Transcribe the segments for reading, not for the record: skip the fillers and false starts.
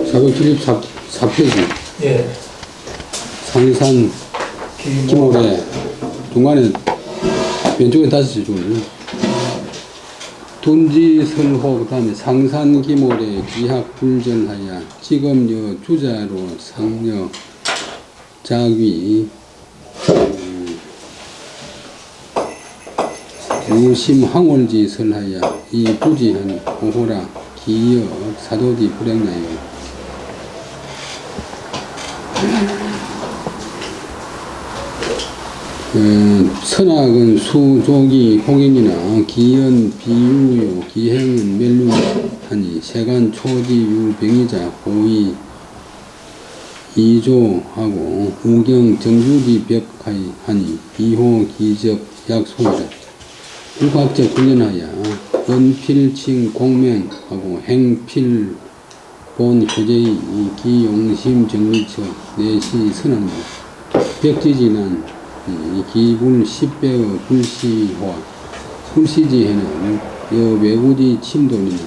사도출입 4페이지. 예. 상산 기모래 중간에 왼쪽에 5줄 둔지설호 그다음에 상산 기모래 기학 불전하야 지검여 주자로 상여 자귀 유심 항월지 설하야 이 부지한 오호라 기여 사도지 불행나요. 선악은 수족이 홍인이나 기연 비유요 기행은 멸류하니 세간 초지유 병이자 고의 이조하고 우경 정주지 벽하니 이호 기적 약속이라 육학적 훈련하여 연필칭 공명하고 행필 본 효제의 기용심 정리처 내시 선한다 벽지지난 기불 10배의 불시화 불시지해는 여 외구지 침돌이나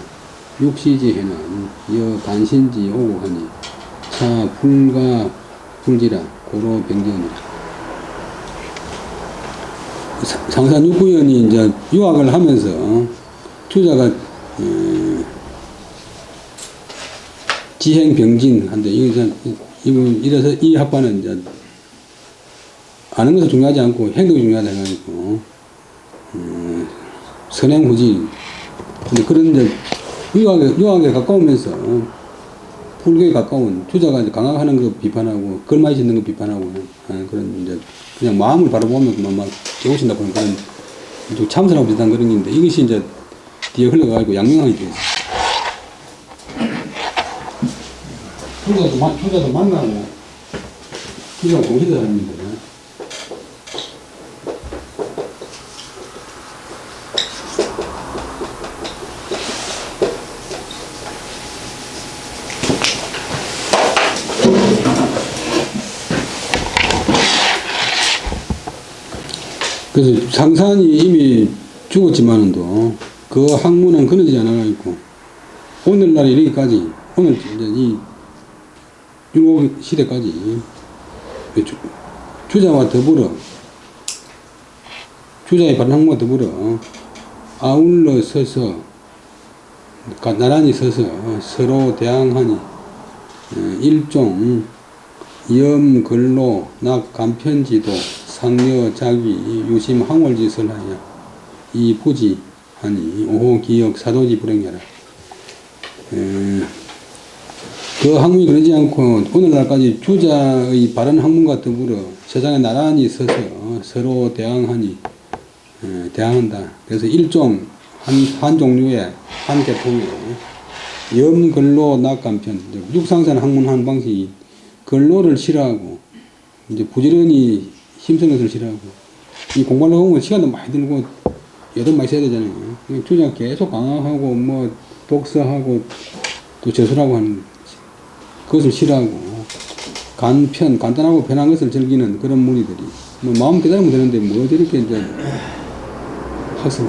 육시지해는 여 단신지 오고 하니 차 불가 불지라 고로 병전이라. 상산 육구연이 이제 유학을 하면서 투자가 지행병진 한데 이래서 이 학파는 이제 아는 것은 중요하지 않고 행동이 중요하다 해가지고 선행후지. 근데 그런 이제 유학에 가까우면서 불교에 가까운 투자가 이제 강학하는 거 비판하고 걸마이 짓는 거 비판하고 그런 이제 그냥 마음을 바라보면 그만 막 깨우친다 그런 좀 참선하고 비슷한 그런 게 있는데 이것이 이제 뒤에 흘러가지고 양명하게 되어 있어요. 투자도 만나고 투자가 동시에 다닙니다. 그래서 상산이 이미 죽었지만은도 그 학문은 끊어지지 않아 있고 오늘날 이르기까지 오늘 이제 이 융곡 시대까지 주자와 더불어 주자의 바른 학문과 더불어 아울러 서서 나란히 서서 서로 대항하니 일종 염근로 낙 간편지도 상여 자귀 유심 항월지설 하여 이 부지 하니 오호 기역 사도지 불행야라. 그 학문이 그러지 않고 오늘날까지 주자의 바른 학문과 더불어 세상에 나란히 서서 서로 대항하니 대항한다. 그래서 일종 한 종류의 한 계통의 염근로 낙간편 육상산 학문하는 방식이 근로를 싫어하고 이제 부지런히 힘쓰는 것을 싫어하고 이 공부하려고 하면 시간도 많이 들고 여도 많이 써야 되잖아요. 주장 계속 강화하고 뭐 독서하고 또 저술하고 하는 그것을 싫어하고 간단하고 편한 것을 즐기는 그런 무리들이 뭐 마음 깨달으면 되는데 뭐 저렇게 이제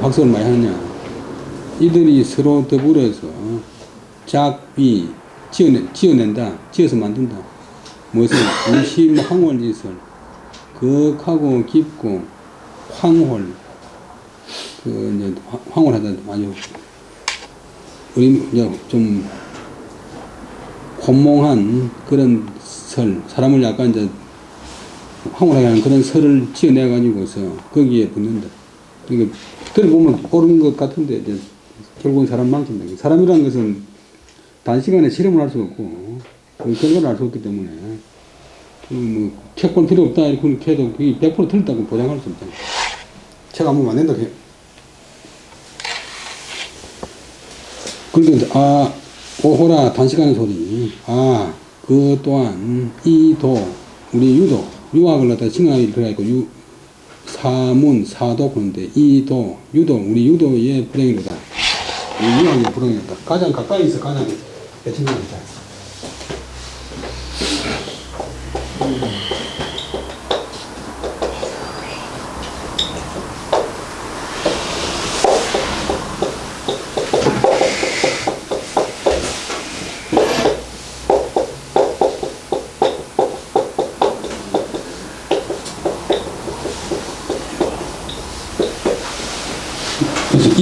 학습을 많이 하느냐. 이들이 서로 더불어서 작비 지어낸다. 지어서 만든다. 무엇을 유심 항월지설 극하고 깊고 황홀 그 이제 황홀하다 아주 좀 혼몽한 그런 설 사람을 약간 이제 황홀하게 하는 그런 설을 지어내 가지고서 거기에 붙는다. 그러니까 들어보면 옳은 것 같은데 이제 결국은 사람 망친다. 사람이라는 것은 단시간에 실험을 할 수 없고 결과를 알 수 없기 때문에 뭐 책 볼 필요 없다 이렇게 해도 그게 100% 틀렸다고 보장할 수 없잖아요. 책 안 보면 안 된다. 그러니까 오호라 단시간의 소리 그 또한 이도 우리 유학을 갖다 칭하게 들어가있고 사문 사도 그런데 이도 유도 우리 유도의 불행이로다. 우리 유학의 불행이로다. 가장 가까이 있어 가장 배친다니다.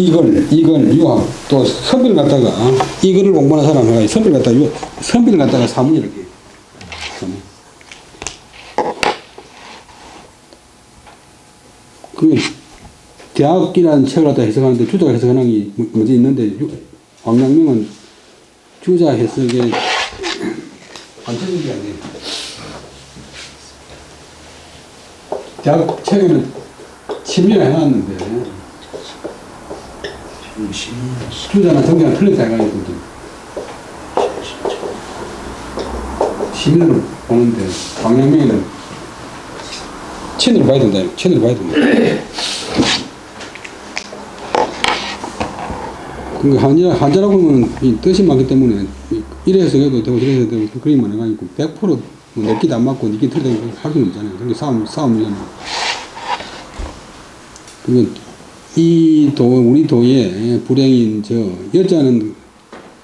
이걸 유학, 또 선비를 갖다가, 이거를 공부하는 사람은 선비를 갖다가 사문 이렇게. 그, 대학이라는 책을 갖다 해석하는데 주자 해석하는 게 뭐지 있는데, 왕陽明은 주자 해석에 관철적이 아니에요. 대학 책에는 심리를 해놨는데, 주자나 정자가 틀렸다 해가지고, 심리를 보는데, 왕陽明은 체내를 봐야 된다. 체내를 봐야 된다. 그 한자라고 하면 이 뜻이 많기 때문에 이래 해석해도 되고 저래 해석해도 되고 그림만 해가지고 100% 내끼도 안 맞고 니끼 틀리다고 할 수는 없잖아요. 그게 싸움이잖아요. 그러면 우리 도의 불행인 여자는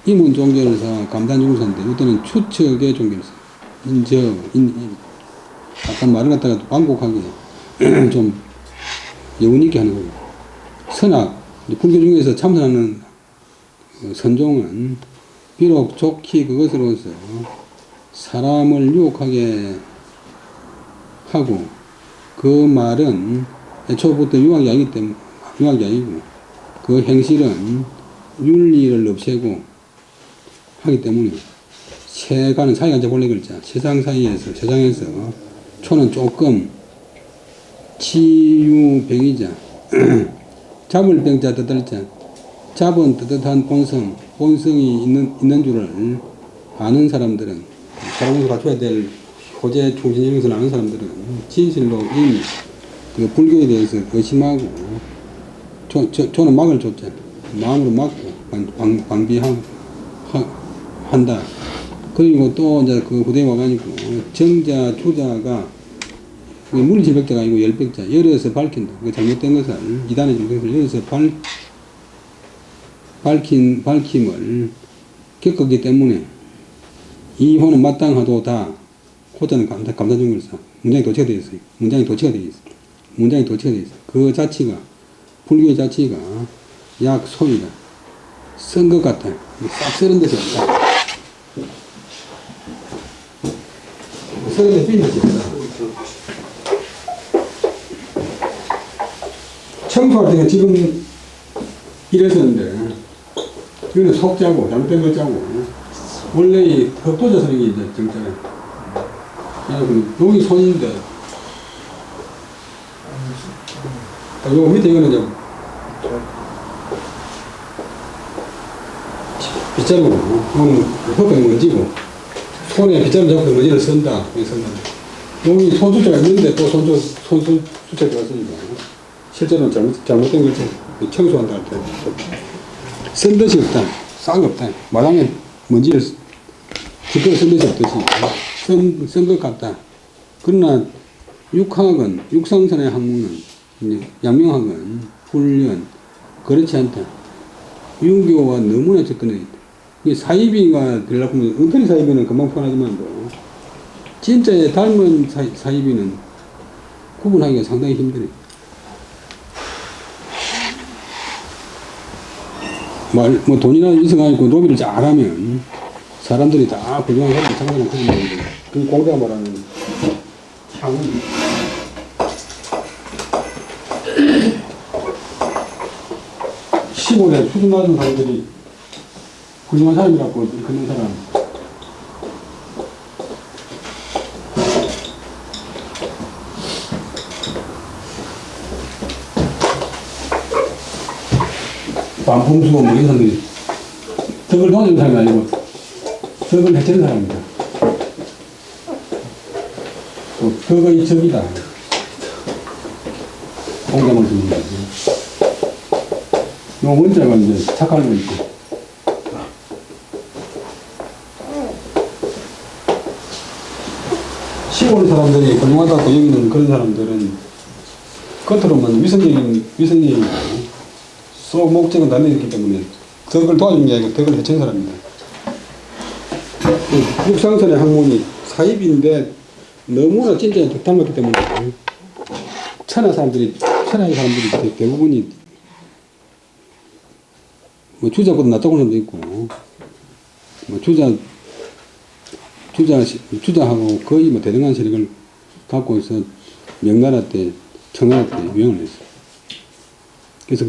임원 종결사, 감단 종사인데 이때는 추측의 종결사. 약간 말을 갖다가 완곡하게 좀 여운 있게 하는 거예요. 선악, 불교 중에서 참선하는 선종은 비록 좋기 그것으로서 사람을 유혹하게 하고 그 말은 애초부터 유학이 아니고 그 행실은 윤리를 없애고 하기 때문에 세간은 사이간자 본래 글자 세상에서 초는 조금 치유병이자 잡을 병자 떠들자 잡은 뜨뜻한 본성이 있는 줄을 아는 사람들은 사람에서 갖춰야 될 호재 총신형에서 아는 사람들은 진실로 이미 그 불교에 대해서 의심하고 저는 막을 줬잖아. 마음으로 막고 방비한다. 그리고 또 이제 그 후대에 와가지고 정자 주자가 물질백자가 아니고 열백자 열에서 밝힌다. 그 잘못된 것을 이단의 잘못된 것을 열에서 밝힘을 겪었기 때문에 이혼은 마땅하도다. 호자는 감사중결사 문장이 도치가 되어 있어요. 문장이 도치가 되어 있어요. 그 자체가 불교의 자체가 약 소위다. 쓴 것 같아. 싹 쓰는 데서 없다. 쓰는 데 삐는 데서 없다. 청소할 때는 지금 이랬었는데 이거는 속자고 잘못된 걸 짜고 원래 이 흑도자 쓰는 게 이제 정자예요. 여기 손인데 요 밑에 이거는 이제 빗자루고 이거는 흙에 먼지고 손에 빗자루 잡고 먼지를 쓴다. 여기 손수자가 있는데 또 손수자가 들어갔으니까 실제로는 잘못된 걸 청소한다 할 때 쓴 듯이 없다. 싹 없다. 마당에 먼지를 기껏 쓴 듯이 없듯이 쓴 것 같다. 그러나 육학은 육상선의 학문은 양명학은 훈련 그렇지 않다. 유교와 너무나 접근해 있다. 사이비가 되려고 하면 엉터리 사이비는 금방 표현하지만 진짜에 닮은 사이비는 구분하기가 상당히 힘들어요. 뭐 돈이나 있어가지고 노비를 잘하면 사람들이 다 훌륭한 사람을 장사하는 그런 건데 그 공자가 말하는 향은 15대 수준 낮은 사람들이 훌륭한 사람이라고 그런 사람 반품수고 뭐 이런 사람들이 덕을 도와주는 사람이 아니고 덕을 해치는 사람입니다. 덕의 적이다. 공감을 주는 거지. 요 원자가 이제 착할 거 있고. 시골 사람들이 훌륭하다고 여기는 그런 사람들은 겉으로만 위선적이고 속 목적은 남에 있기 때문에 덕을 도와주는 게 아니고 덕을 해치는 사람입니다. 육상선의 학문이 사입인데 너무나 진짜 닮았기 때문에 천하의 사람들이 대부분이 뭐 주자보다 낫다고 하는 사람도 있고, 뭐 주자하고 거의 뭐 대등한 세력을 갖고 있어 명나라 때, 청나라 때 유행을 했어. 그래서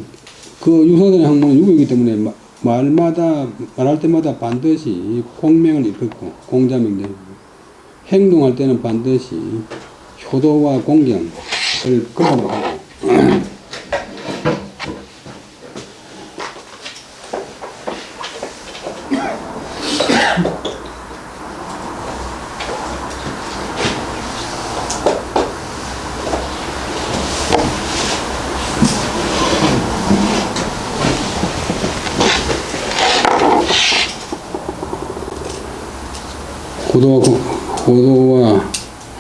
그 유사선의 학문은 유교이기 때문에 말할 때마다 반드시 공명을 일컫고 공자명제, 행동할 때는 반드시 효도와 공경을 근본으로 하고 호도와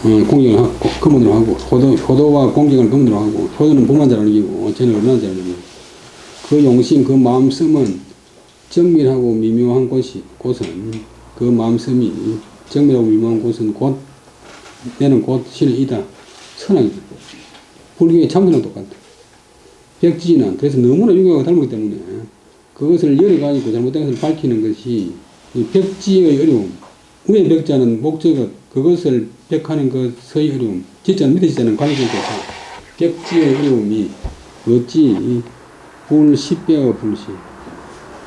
공경을 하고, 근본으로 하고, 효도와 공경을 근본으로 하고, 효도는 부만 잘 알기고, 쟤는 얼마나 잘 알기고, 그 용심, 그 마음씀은 정밀하고 미묘한 곳은, 그 마음씀이 정밀하고 미묘한 곳은 내는 곧 신의이다. 선악이다. 불교의 참선랑 똑같다. 백지진한, 그래서 너무나 유교가 닮았기 때문에, 그것을 열어가지고 잘못된 것을 밝히는 것이, 이 백지의 어려움, 위의 백자는 목적어, 그것을 백하는 것의 어려움, 지자는 밑에 지자는 관계에서 백지의 어려움이 어찌 불10배의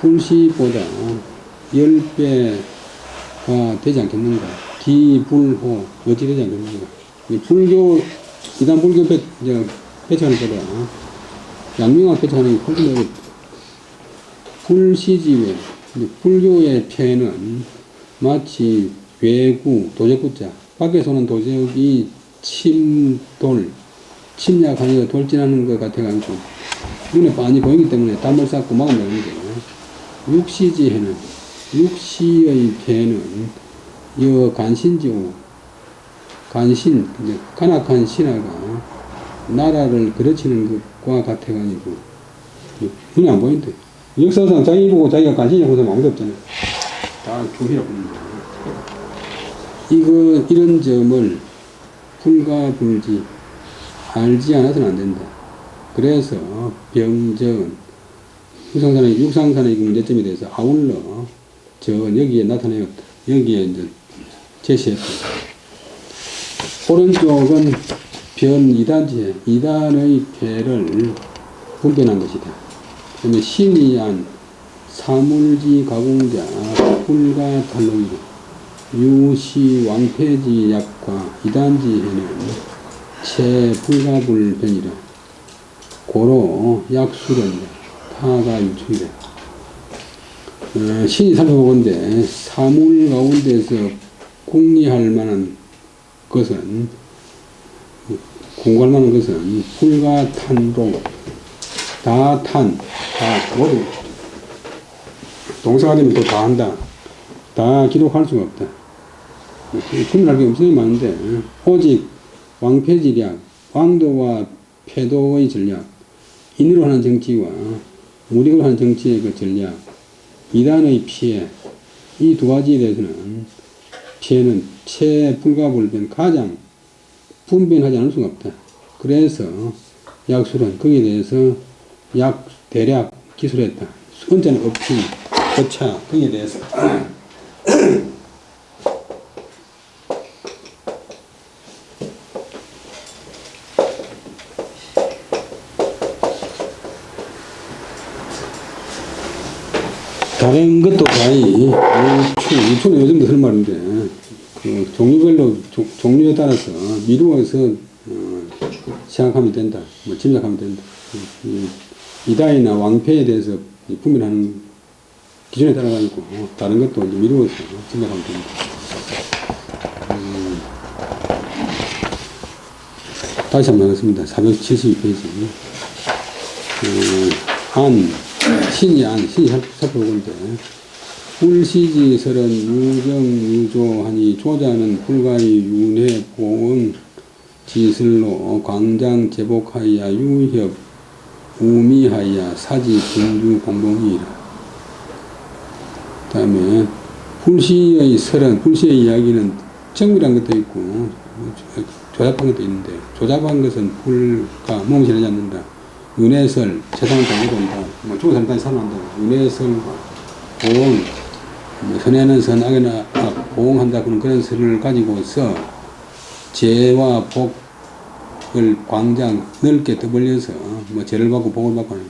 불시보다 10배가 되지 않겠는가? 기불호 어찌 되지 않겠는가? 불교 이단 불교 배척하는 거다. 양명학 배척하는 게 훨씬 어렵다. 불시지외 불교의 폐는 마치 괴구, 도적구자, 밖에서는 도적이 침략하여 돌진하는 것 같아가지고 눈에 많이 보이기 때문에 담을 쌓고 막으면 되는데, 육시지혜는, 육시의 폐는 여 간신지오, 간악한 신하가 나라를 그르치는 것과 같아가지고 눈에 안 보인대. 역사상 자기 보고 자기가 간신이라고 해서 아무도 없잖아요. 다 조희라고 합니다. 이런 점을 불가불지 알지 않아서는 안 된다. 그래서 병전 육상산의 문제점에 대해서 아울러 여기에 나타내었다. 여기에 이제 제시했다. 오른쪽은 변 이단지혜, 이단의 폐를 분별한 것이다. 그다음에 신이안 사물지 가공자 불가탈로이다. 유시 왕폐지 약과 이단지혜는 체불가불변이라. 고로 약수론이라. 타가 유충이라. 신이 살펴보건대 사물 가운데서 궁리할 만한 것은, 공부할 만한 것은 불가탄로, 다 모두 동사가 되면 또 다 한다. 다 기록할 수가 없다. 구분할 게 엄청 많은데, 오직 왕폐지략, 왕도와 패도의 전략, 인으로 하는 정치와 무력으로 하는 정치의 그 전략, 이단의 피해, 이 두 가지에 대해서는 피해는 체불가불변, 가장 분변하지 않을 수가 없다. 그래서 약술은 거기에 대해서 대략 기술했다. 언제는 없이 거차 거기에 대해서 다른 것도 거의 유초는 요즘도 하는 말인데, 그 종류별로 종류에 따라서 미루어서 생각하면 된다. 뭐 짐작하면 된다. 이다이나 왕패에 대해서 분별하는 기준에 따라 가지고 다른 것도 이제 미루어서 짐작하면 된다. 다시 한번 하겠습니다. 472페이지. 신이 살펴보건데, 불시지설은 유정유조하니 조자는 불가의 윤회 보응 지슬로 광장 제복하여 유협 우미하여 사지 분주 공동이라. 그 다음에 불시의 설은, 불시의 이야기는 정밀한 것도 있고 조잡한 것도 있는데, 조잡한 것은 불가 몸실하지 않는다. 윤회설, 세상을 달리고 온다. 뭐 죽은 사람까지 살아난다. 윤회설과 보응, 뭐 선에는 선, 악에는 악, 보응한다. 그런 설을 가지고서 죄와 복을 광장 넓게 떠벌려서 뭐 죄를 받고 복을 받고 하는.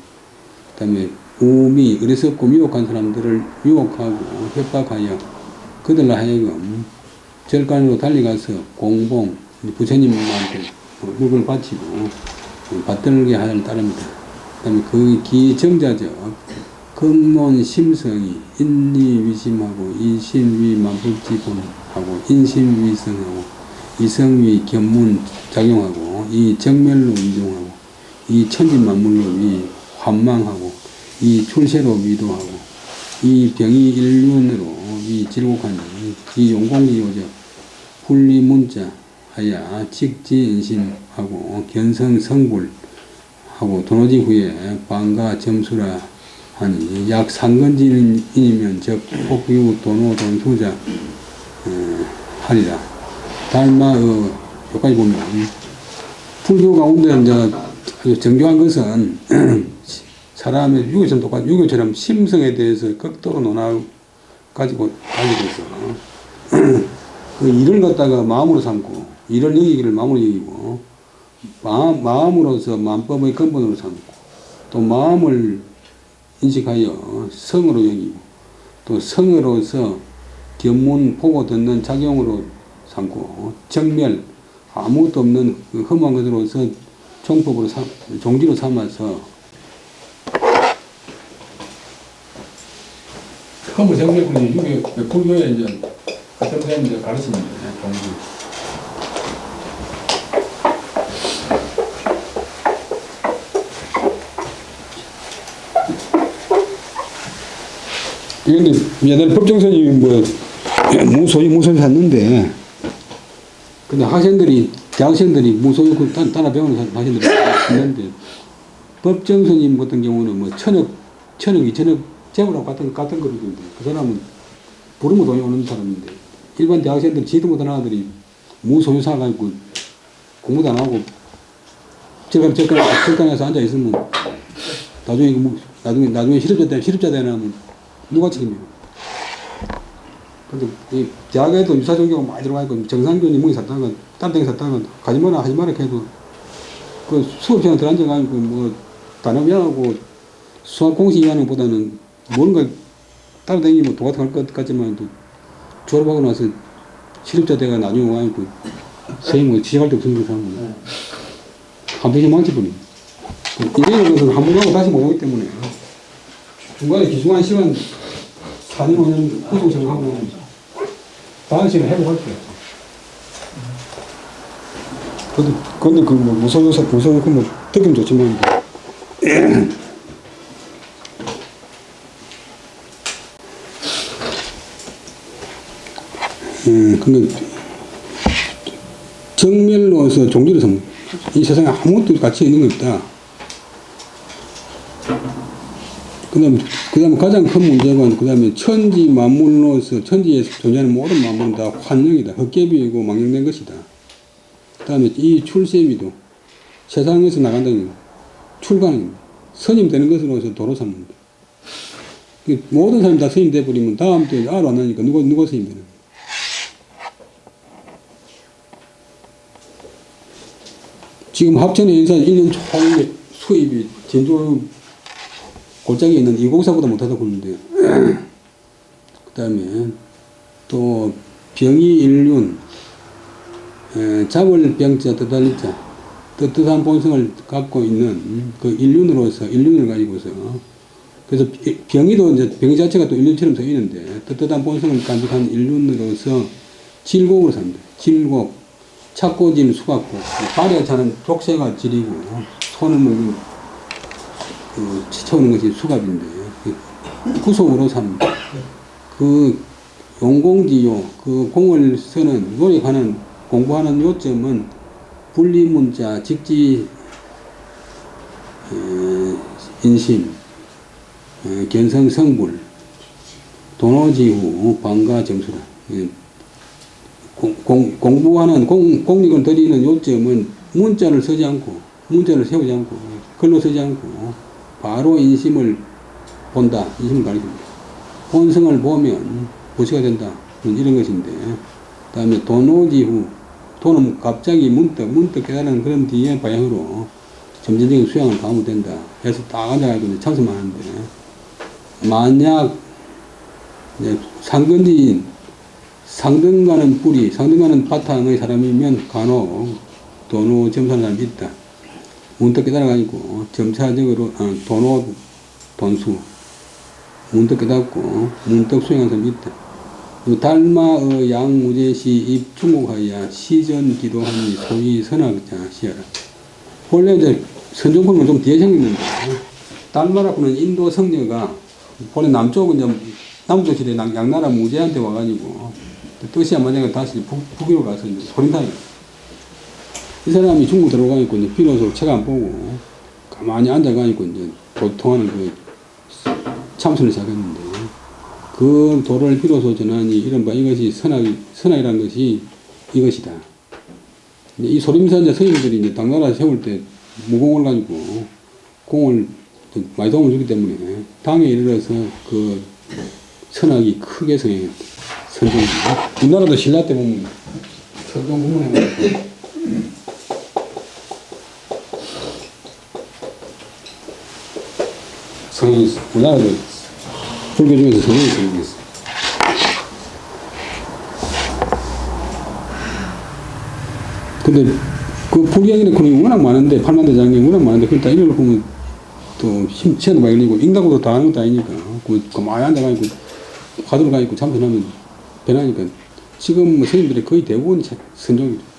그 다음에 우미, 어리석고 미혹한 사람들을 유혹하고 협박하여 그들로 하여금 절간으로 달려가서 공봉, 부처님한테 물건을 바치고 받들게 하는 따릅니다. 그 다음에 그 기정자적 근본 심성이 인리위심하고 이신위만불지본하고 인심위성하고 이성위 견문 작용하고 이 정멸로 위종하고 이 천지만물로 위 환망하고 이 출세로 위도하고 이 병이 일륜으로 위 질곡하니 이 용공기요적 분리문자 하야 직지인심하고 견성성불하고 도노지 후에 방가 점수라 하니 약 상근지인이면 즉 폭유 도노 돈수자 하리라. 달마의 여기까지 보면 불교 가운데 이제 아주 정교한 것은 사람의 유교처럼 똑같이 유교처럼 심성에 대해서 극도로 논하 가지고 있어. 그 일을 갖다가 마음으로 삼고 일을 여기기를 마음으로 여기고 마음으로서 만법의 근본으로 삼고 또 마음을 인식하여 성으로 여기고 또 성으로서 견문 보고 듣는 작용으로 삼고 정멸 아무것도 없는 그 험한 것으로서 종법으로 종지로 삼아서 험을 정멸꾼이 유교 불교에 이제 그때부터 이제 가르치는 거예요. 종지. 이런데 옛날 법정선이 뭐 무소유 샀는데 근데 학생들이 대학생들이 무소유 따라 배우는 학생들이 있는데 법정선임 같은 경우는 뭐 천억 2천억 재벌하고 같은 거리인데 그 사람은 부르면 돈이 오는 사람인데 일반 대학생들 지도 못하는 아들이 무소유 사가지고 공부도 안 하고 절간에서 앉아 있으면 나중에 실업자 되면 누가 책임이요? 근데 이 대학에도 유사 종교가 많이 들어가 있고 정상교니 문이 샀다가 딴 데에 샀다가 하지 마라 해도 그 수업 시간 들어앉아가지고 뭐 단어명하고 수학 공식 이하는 보다는 뭔가 따라다니면 도같을 것 같지만 또 졸업하고 나서 실업자 돼가 나중에 와가지고 선생님 지적할 데 없는 사람은 한 번씩 많지버니 인생에 것은 한 번 하고 다시 못 오기 때문에 중간에 기중한 시간 4년 5년 후속 생각하고 다음 시간에 회복할게요. 근데 그 뭐 무소유 그 듣기는 좋지만 근데 정멸로서 종지로 삼는 이 세상에 아무것도 가치 있는 게 없다. 그 다음에 가장 큰 문제는 그 다음에 천지 만물로서 천지에서 존재하는 모든 만물은 다 환영이다. 헛개비이고 망령된 것이다. 그 다음에 이 출세미도 세상에서 나간다는 출가는 스님 되는 것으로서 도로 삼는다. 모든 사람이 다 스님 돼버리면 다음 때 알 안 하니까 누가 스님 되는 거야. 지금 합천의 인사 1년 총 수입이 진주 골짜기에 있는 204보다 못하다고 그러는데 그 다음에 또 병이 일륜 잡을 병자 뜻달리자 뜻뜻한 본성을 갖고 있는 그 일륜을 가지고서 그래서 병이도 이제 병 자체가 또 일륜처럼 서 있는데 뜻뜻한 본성을 간직한 일륜으로서 질곡으로 삽니다. 질곡 찾고 지는 수갖고 발에 차는 족쇄가 지리고 손을 먹는 치쳐오는 것이 수갑인데 구속으로 삽니다. 그 용공지요 그 공을 쓰는 노력하는 공부하는 요점은 분리문자 직지 인심 견성성불 도노지후 방가 점수라 공부하는 공력을 들이는 요점은 문자를 쓰지 않고 문자를 세우지 않고 글로 쓰지 않고 바로 인심을 본다. 인심을 가리킵니다. 본성을 보면 부처가 된다. 이런 것인데, 그 다음에 도노지후, 도는 갑자기 문득 깨달은 그런 뒤에 방향으로 점진적인 수양을 가면 된다. 해서 딱 앉아가지고 참선만 하는데, 만약 상근지인, 상등가는 뿌리, 상등가는 바탕의 사람이면 간혹 도노 점수하는 사람이 있다. 문득 깨달아가지고 점차적으로 도노 돈수 문득 깨닫고 문득 수행하는 사람이 있다. 달마의 양무제시 입 중국하야 시전 기도하니 소위 선악자 시하라. 원래 이제 선종품은 좀 뒤에 생겼는데, 달마라고는 인도 성녀가 원래 남쪽은 이제 남쪽 시대 양나라 무제한테 와가지고 뜻이 안 맞으니까 다시 북위로 가서 이제 소린타이. 이 사람이 중국 들어가 있고 이제 비로소 책 안 보고 가만히 앉아가 있고 이제 도통하는 그 참선을 시작했는데, 그 도를 비로소 전하니 이른바 이것이 선악이라는 것이 이것이다. 이 소림사 이제 스님들이 이제 당나라 세울 때 무공을 가지고 공을 많이 도움을 주기 때문에 당에 이르러서 그 선악이 크게 성행했다. 선종이. 우리나라도 신라 때 보면 선종 구문해가지고 성행이 있어. 우리나라도 불교 중에서 성행이 성행했어. 근데 그 불교에는 그런 워낙 많은데, 팔만대장이 워낙 많은데, 그러니까 이걸 보면 또 시간도 많이 걸리고 인가고도 다 하는 것도 아니니까 가만히 앉아가지고 화두를 가지고 참선하면 변하니까 지금 뭐 스님들이 거의 대부분 선종이죠.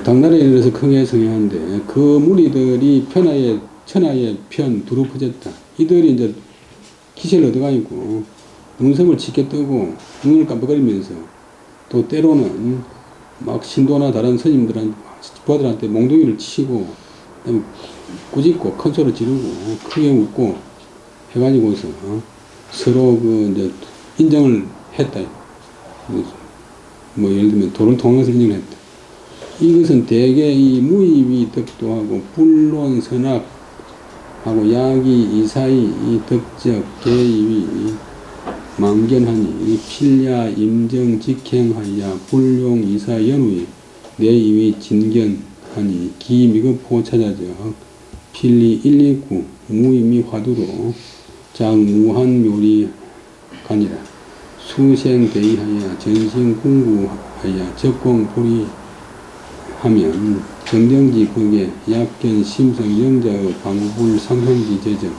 당나라에 이르러서 크게 성행하는데, 그 무리들이 천하의 편 두루 퍼졌다. 이들이 이제 기세를 얻어가지고 눈썹을 짙게 뜨고 눈을 깜빡거리면서 또 때로는 막 신도나 다른 스님들한테, 부하들한테 몽둥이를 치고, 그다음에 꾸짖고 큰 소리 지르고 크게 웃고 해가지고서 서로 그 이제 인정을 했다. 뭐 예를 들면 도를 통해서 인정을 했다. 이것은 대개 이 무의위 덕도하고 불론 선악하고 야기 이사이 이 덕적 개이위 망견하니 필야 임정 직행하야 불용 이사 연후에 내이위 진견하니 기미급호 찾아적 필리 129 무의미 화두로 장무한 묘리가니라. 수생대의하야 전신궁구하야 적공포리 하면 정정지 극에 약견 심성 영자의 방불 상형지 제정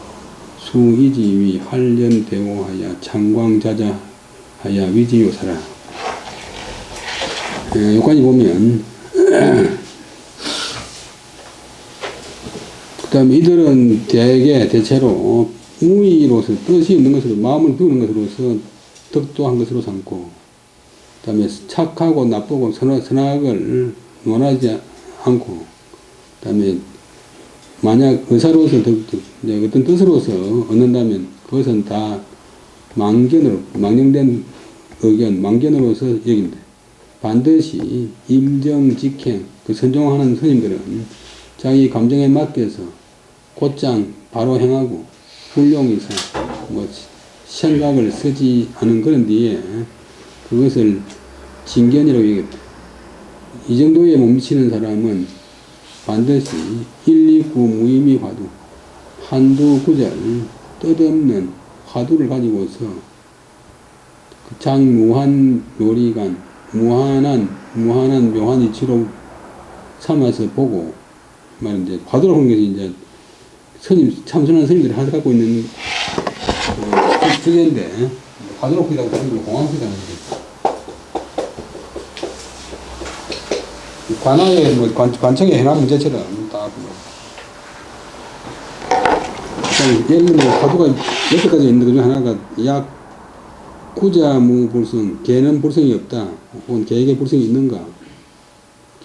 수이지위 활련 대오하야 창광자자하야 위지요사라. 여기까지 보면 그 다음에 이들은 대체로 무의로서 뜻이 있는 것으로 마음을 비우는 것으로서 덕도한 것으로 삼고, 그 다음에 착하고 나쁘고 선악을 논하지 않고, 그 다음에 만약 의사로서 이제 어떤 뜻으로서 얻는다면 그것은 다 망령된 의견, 망견으로서 여긴다. 반드시 임정직행, 그 선종하는 스님들은 자기 감정에 맡겨서 곧장 바로 행하고 불용이사, 뭐 생각을 쓰지 않은 그런 뒤에 그것을 진견이라고 얘기했다. 이 정도에 못 미치는 사람은 반드시 129 무의미 화두, 한두 구절 뜻없는 화두를 가지고서 그 장무한 묘리간, 무한한 묘한 이치로 삼아서 보고, 말은 이제 화두라고 하는 것이 이제 참선하는 스님들이 갖고 있는 그 주제인데, 화두라고 하기도 하고 공항기도 하는 거죠. 관아에 뭐 관청에 해놨 문제처럼 딱 예를 들면 화두가 6가지 있는데 그 중에 하나가 약 구자무 불성, 개는 불성이 없다. 혹은 개에게 불성이 있는가?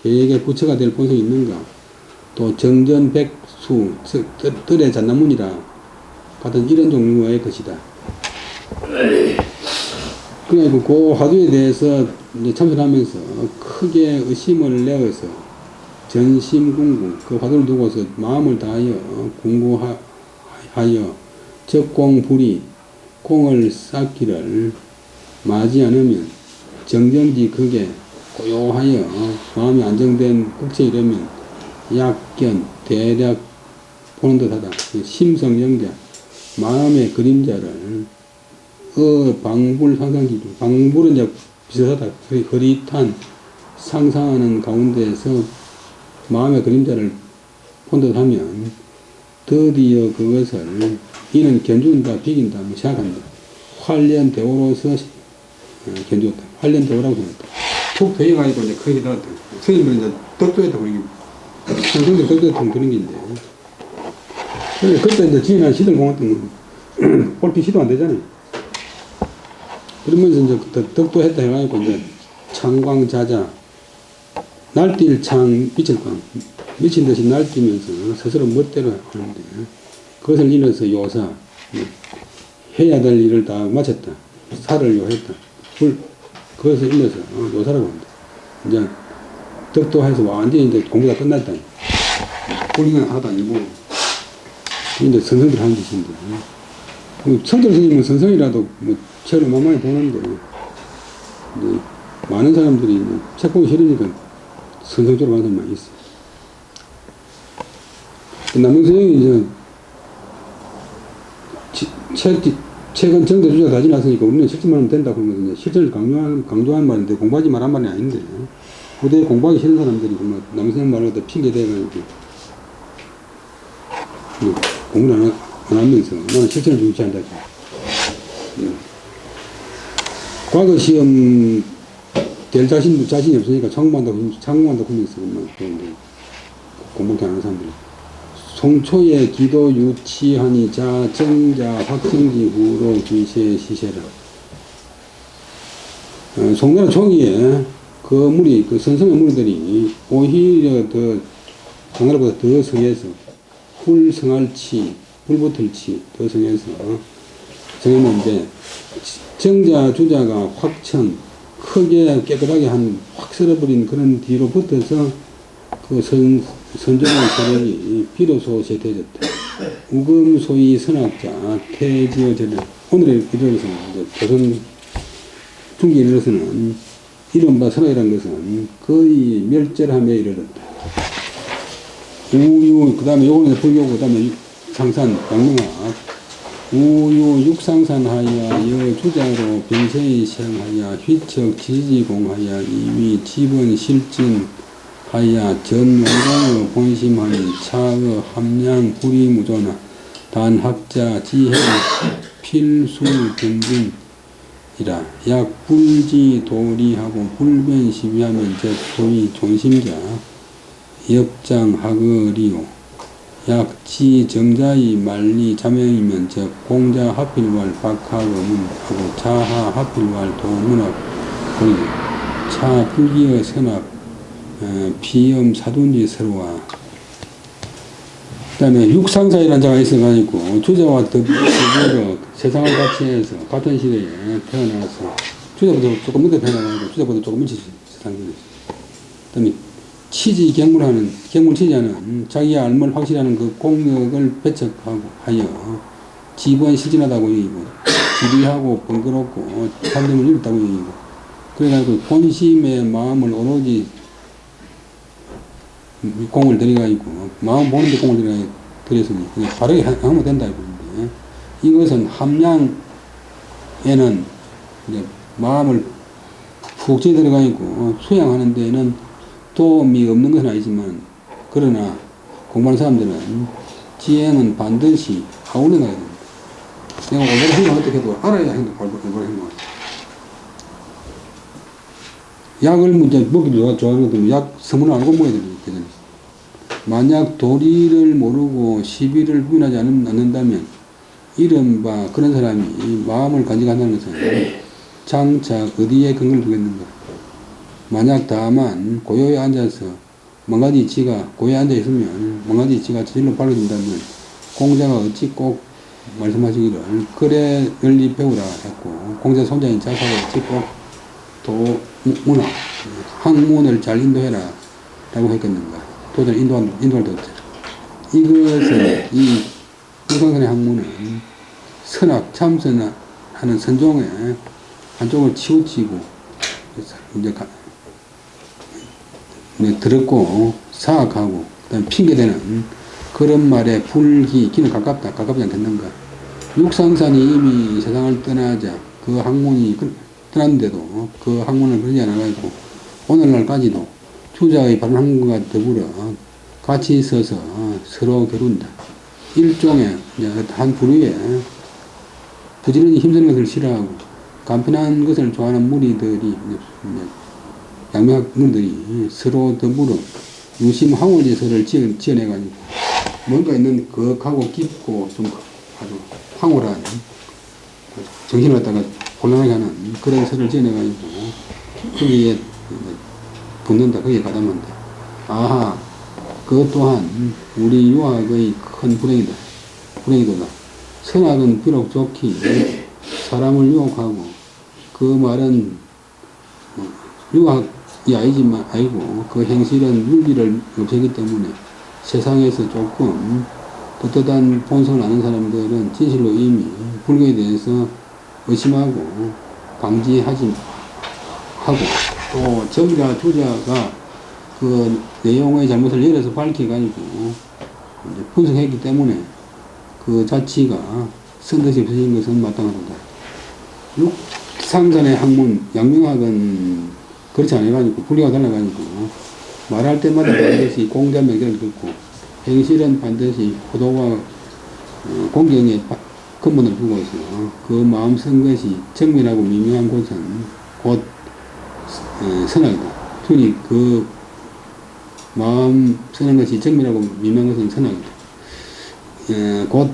개에게 부처가 될 본성이 있는가? 또 정전 백수, 뜰의 잣나무니라 같은 이런 종류의 것이다. 그러니까 그 화두에 대해서 이제 참선하면서 크게 의심을 내어서 전심궁구 그 화두를 두고서 마음을 다하여 궁구하여 적공불이 공을 쌓기를 마지 않으면 정정지 극에 고요하여 마음이 안정된 극체에 이르면 약견 대략 보는 듯하다. 심성영자 마음의 그림자를 방불 상상기주 방불은 이제 비슷하다. 흐릿한 상상하는 가운데에서 마음의 그림자를 본듯 하면 드디어 그것을 이는 견준다 비긴다 생각한다. 활련대오로서 견주었다. 활련대오라고 생각했다. 툭 되어가지고 이제 크게 나왔다. 스님은 이제 덕도했다 그런 게 선생들 덕도했던 그런 게 있는데 그때 이제 지인한 시들 공했던 꼴피 시도 안 되잖아요. 그러면서 이제 덕도했다 해가지고 이제 창광자자 날뛸 창 빛을 광 미친 듯이 날뛰면서 스스로 멋대로 하는데 그것을 인해서 요사 해야 될 일을 다 마쳤다. 살을 요했다. 그것을 인해서 요사라고 합니다. 이제 덕도해서 완전히 이제 공부가 끝났다. 훌륭한 하다 아니고 이제 선생들 하는 짓인데 성철 스님은 선생이라도 뭐 책을 만만히 보는데 이제 많은 사람들이 뭐 책 보기 싫으니까 선생 쪽으로 가는 사람이 많이 있어요. 남영선생이 이제 책은 정도 주자 다 지났으니까 우리는 실천만 하면 된다 그러면 실천을 강조하는 말인데 공부하지 말란 말이 아닌데 후대에 공부하기 싫은 사람들이 남영선생 말로 다 핑계대가지고 공부를 안 하면서 나는 실천을 중시한다. 과거 시험 될 자신이 없으니까 창공한다고 하면서 공부를 안 하는 사람들이 송초의 기도 유치하니 자 정자 확성지 후로 기세 시세라. 송나라 총기에 그 무리 그 선성의 무리들이 오히려 더 송나라보다 더 성해서 불성할치 불붙을치 더 성해서 정했는데 정자 주자가 확천 크게 깨끗하게 확 썰어버린 그런 뒤로 붙어서 그 선정한 세력이 비로소 세태해졌다. 우금소위 선학자 태지어제는 오늘에 이르러서는 조선 중기에 이르러서는 이른바 선학이라는 것은 거의 멸절함에 이르렀다. 우유 그 다음에 요거는 불교고 그 다음에 상산 양명학 우유 육상산하여 여주자로 병세의 시행하여 휘척 지지공하여 이위 지번 실진 하야 전용공의 본심하니 차의 함량 불이무조나 단학자 지혜의 필수 변진이라 약 불지 도리하고 불변 시비하면 적도이 존심자 역장 하거리요 약지 정자의 말리 자명이면 적 공자 하필왈 박하거문하고 자하 하필왈 도문학 거리요 차 불기의 선학 비염 사둔지 서로와 그 다음에 육상사이라는 자가 있어가지고 주자와 더불어 세상을 같이 해서 같은 시대에 태어나서 주자보다 조금 늦게 태어나가지고 주자보다 조금 일찍 세상에 그 다음에 치지 경물치자는 자기의 알물 확실하는 그 공력을 배척하고 하여 지번 시진하다고 여기고 지리하고 번거롭고 참됨을 잃었다고 여기고 그래가지고 본심의 마음을 오로지 공을 들여가지고 마음 보는데 공을 들였으니 바르게 하면 된다 이거인데 이것은 함량에는 이제 마음을 푹 들어가지고 수양하는 데는 도움이 없는 것은 아니지만 그러나 공부하는 사람들은 지혜는 반드시 아울러 나야 됩니다. 내가 올바른 행동을 어떻게 해도 알아야 올바른 행동을 약을 먹기도 좋아하는 것도 약 성분을 알고 먹어야 되거든요. 만약 도리를 모르고 시비를 부인하지 않는다면 이른바 그런 사람이 마음을 간직한다는 것은 장차 어디에 근거를 두겠는가. 만약 다만 고요에 앉아서 망가지 지가 고요에 앉아 있으면 망가지 지가 저질로 발라진다면 공자가 어찌 꼭 말씀하시기를 그래 널리 배우라 했고 공자 손자인 자사가 어찌 꼭 문화 학문을 잘 인도해라 라고 했겠는가. 도전을 인도할 때 없잖아. 이것을, 이 유상선의 학문은 선악, 참선하는 선종의 한쪽을 치우치고, 이제 더럽고, 사악하고, 그 다음에 핑계대는 그런 말에 불기, 기는 가깝지 않겠는가. 육상산이 이미 세상을 떠나자 그 학문이 떠났는데도 그 학문을 그러지 않아가지고 오늘날까지도 주자의 바른 학문과 더불어 같이 있어서 서로 겨룬다. 일종의 한 부류에 부지런히 힘쓰는 것을 싫어하고 간편한 것을 좋아하는 무리들이, 양명학 무리들이 서로 더불어 유심황홀제서를 지어내가지고 뭔가 있는 거하고 깊고 좀 아주 황홀한 정신을 갖다가 혼란하게 하는 그런 설을 지어내가지고 거기에 붙는다, 거기에 가담한다. 아하, 그것 또한 우리 유학의 큰 불행이도다. 선악은 비록 좋기 사람을 유혹하고 그 말은 유학이 아니고 그 행실은 윤리를 없애기 때문에 세상에서 조금 떳떳한 본성을 아는 사람들은 진실로 이미 불교에 대해서 의심하고 방지하고 또 적이라 주자가 그 내용의 잘못을 열어서 밝혀가지고 분석했기 때문에 그 자치가 선뜻이 없어진 것은 마땅하다. 육상산의 학문, 양명학은 그렇지 않아가지고 불교가 달라가지고 말할 때마다 반드시 공자 명제를 듣고 행실은 반드시 호도와 공경의 근본을 두고서 그 마음 쓴 것이 정밀하고 미묘한 곳은 곧 선악이다. 흔히 그 마음 쓰는 것이 정밀하고 미묘한 것은 선악이다. 곧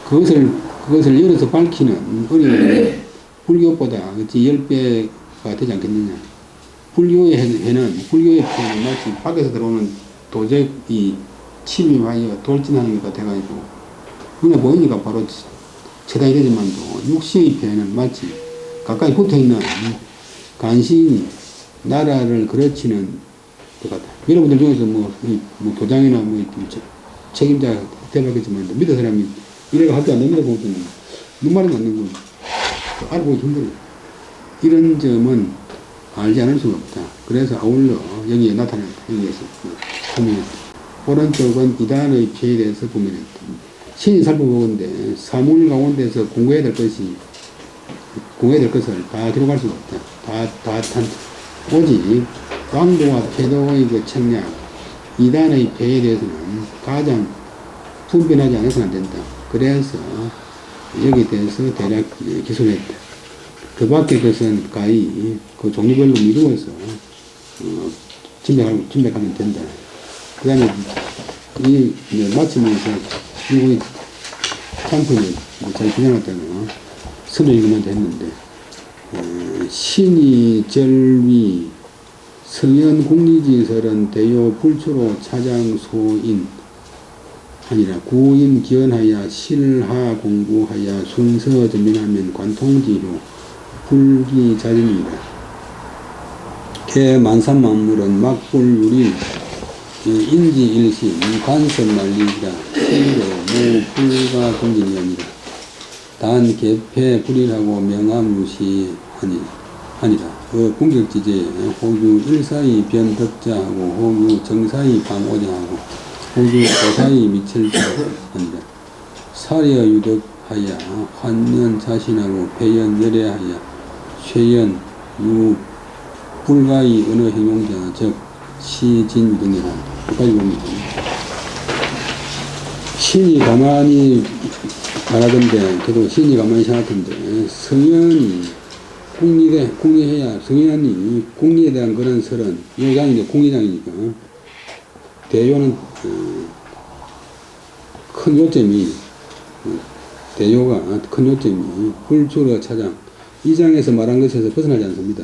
그것을 열어서 밝히는 어려움이 불교보다 어찌 10배가 되지 않겠느냐. 불교의 해는 마치 밖에서 들어오는 도적이 침입하여 돌진하는 것 같아가지고 눈에 보이니까 바로 처단이 되지만도 육신의 폐는 마치 가까이 붙어있는 간신히 나라를 그르치는 것 같다. 여러분들 중에서 뭐 교장이나 책임자 대박이지만 믿을 사람이 이래가 학교 안 됩니다. 보면 눈말이 맞는 거 알아보기 힘들어요. 이런 점은 알지 않을 수가 없다. 그래서 아울러 여기에 나타났다. 여기에서 설명했다. 오른쪽은 이단의 피해에 대해서 고민했다. 신이 살펴보건대 사물 가운데서 공부해야 될 것을 다 기록할 수가 없다. 오직 왕도와 태도의 그 청량, 이단의 폐에 대해서는 가장 분별하지 않아서는 안 된다. 그래서 여기에 대해서 대략 기술했다. 그 밖에 것은 가히 그 종류별로 미루어서 짐작하면 된다. 그 다음에 마치면서 이거 참편을 잘 구현했다가 선을 읽으면 됐는데 신이 절위 성현 국리지설은 대요 불초로 차장소인 아니라 구인 기원하여 실하 공부하여 순서 전민하면 관통지효 불기자전이다. 개 만삼만물은 막불유리 인지일심 관성만리라 실로 무불가 공진이 단 개폐 불일하고 명암유시 아니라 그 공격지제 호주 일사의 변덕자하고 호주 정사의 방오정하고 호주 고사의 미철자하니라. 사려 유덕하여 환년 자신하고 배연 열애하여 쇠연 유 불가의 언어 행용자 즉 시진 등이라. 여기까지 봅니다. 신이 가만히 말하던데, 그래도 신이 가만히 생각하던데, 성현이 국리해야, 성현이 국리에 대한 그런 설은, 요장인데 국리장이니까, 대요는, 큰 요점이, 대요가 큰 요점이, 불출어 차장, 이 장에서 말한 것에서 벗어나지 않습니다.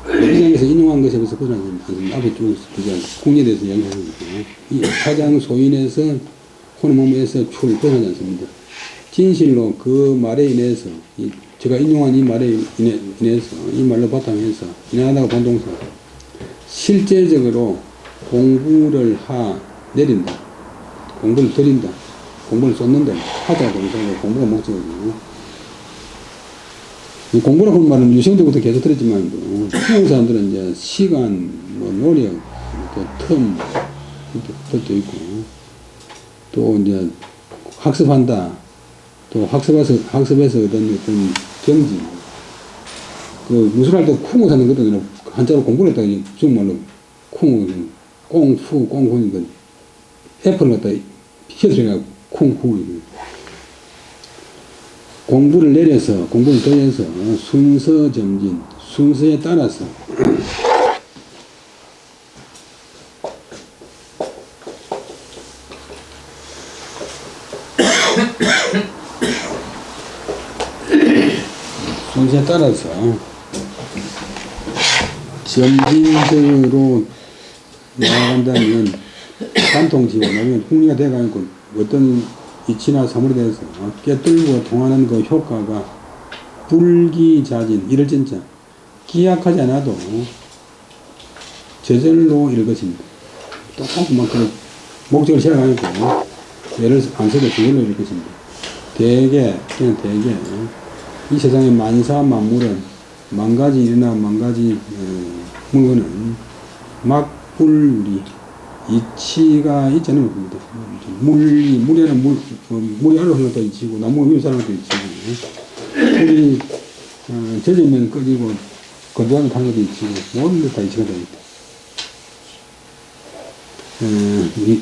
이 장에서 인용한 것에서 벗어나지 않습니다. 앞에 쭉 국리에 대해서 이야기하니까. 이 차장 소인에서 혼음에서 벗어나지 않습니다. 진실로 그 말에 인해서, 제가 인용한 이 말에 인해서, 이 말로 바탕해서, 인하다가 본동사, 실제적으로 공부를 내린다. 공부를 드린다. 공부를 쏟는다. 하자 동사고 공부가 목적이고. 이 공부라고 하는 말은 유생 때부터 계속 들었지만, 한국 사람들은 이제 시간, 노력, 또 틈, 것도 있고, 또 이제 학습한다. 또 학습에서 얻은 어떤 경지. 무술할 때 쿵우 사는 것도 아니라 한자로 공부를 했다가 중국말로 쿵우, 꽁푸, 꽁푸니까 애플을 갖다 휘어들여가 쿵후. 공부를 내려서, 공부를 더해서 순서 점진, 순서에 따라서 순서에 따라서 점진적으로 나아간다면 관통지고 나면 흥미가 돼가지고 어떤 이치나 사물에 대해서 꿰뚫고 통하는 그 효과가 불기자진, 이를 진짜 기약하지 않아도 저절로 이럴 것입니다. 똑같이 막 그 목적을 세워가지고 예를 안 써도 저절로 이럴 것입니다. 그냥 대개 이 세상의 만사만물은 만가지 일이나 만가지 물건은 막불리 이치가 있지 않은 겁니다. 물에는 물이 아래로 흘러도 이치고, 나무 위에 사는 것도 이치고, 물이 젖으면 꺼지고, 건조하면 타는 것도 이치고, 모든 것 다 이치가 됩니다.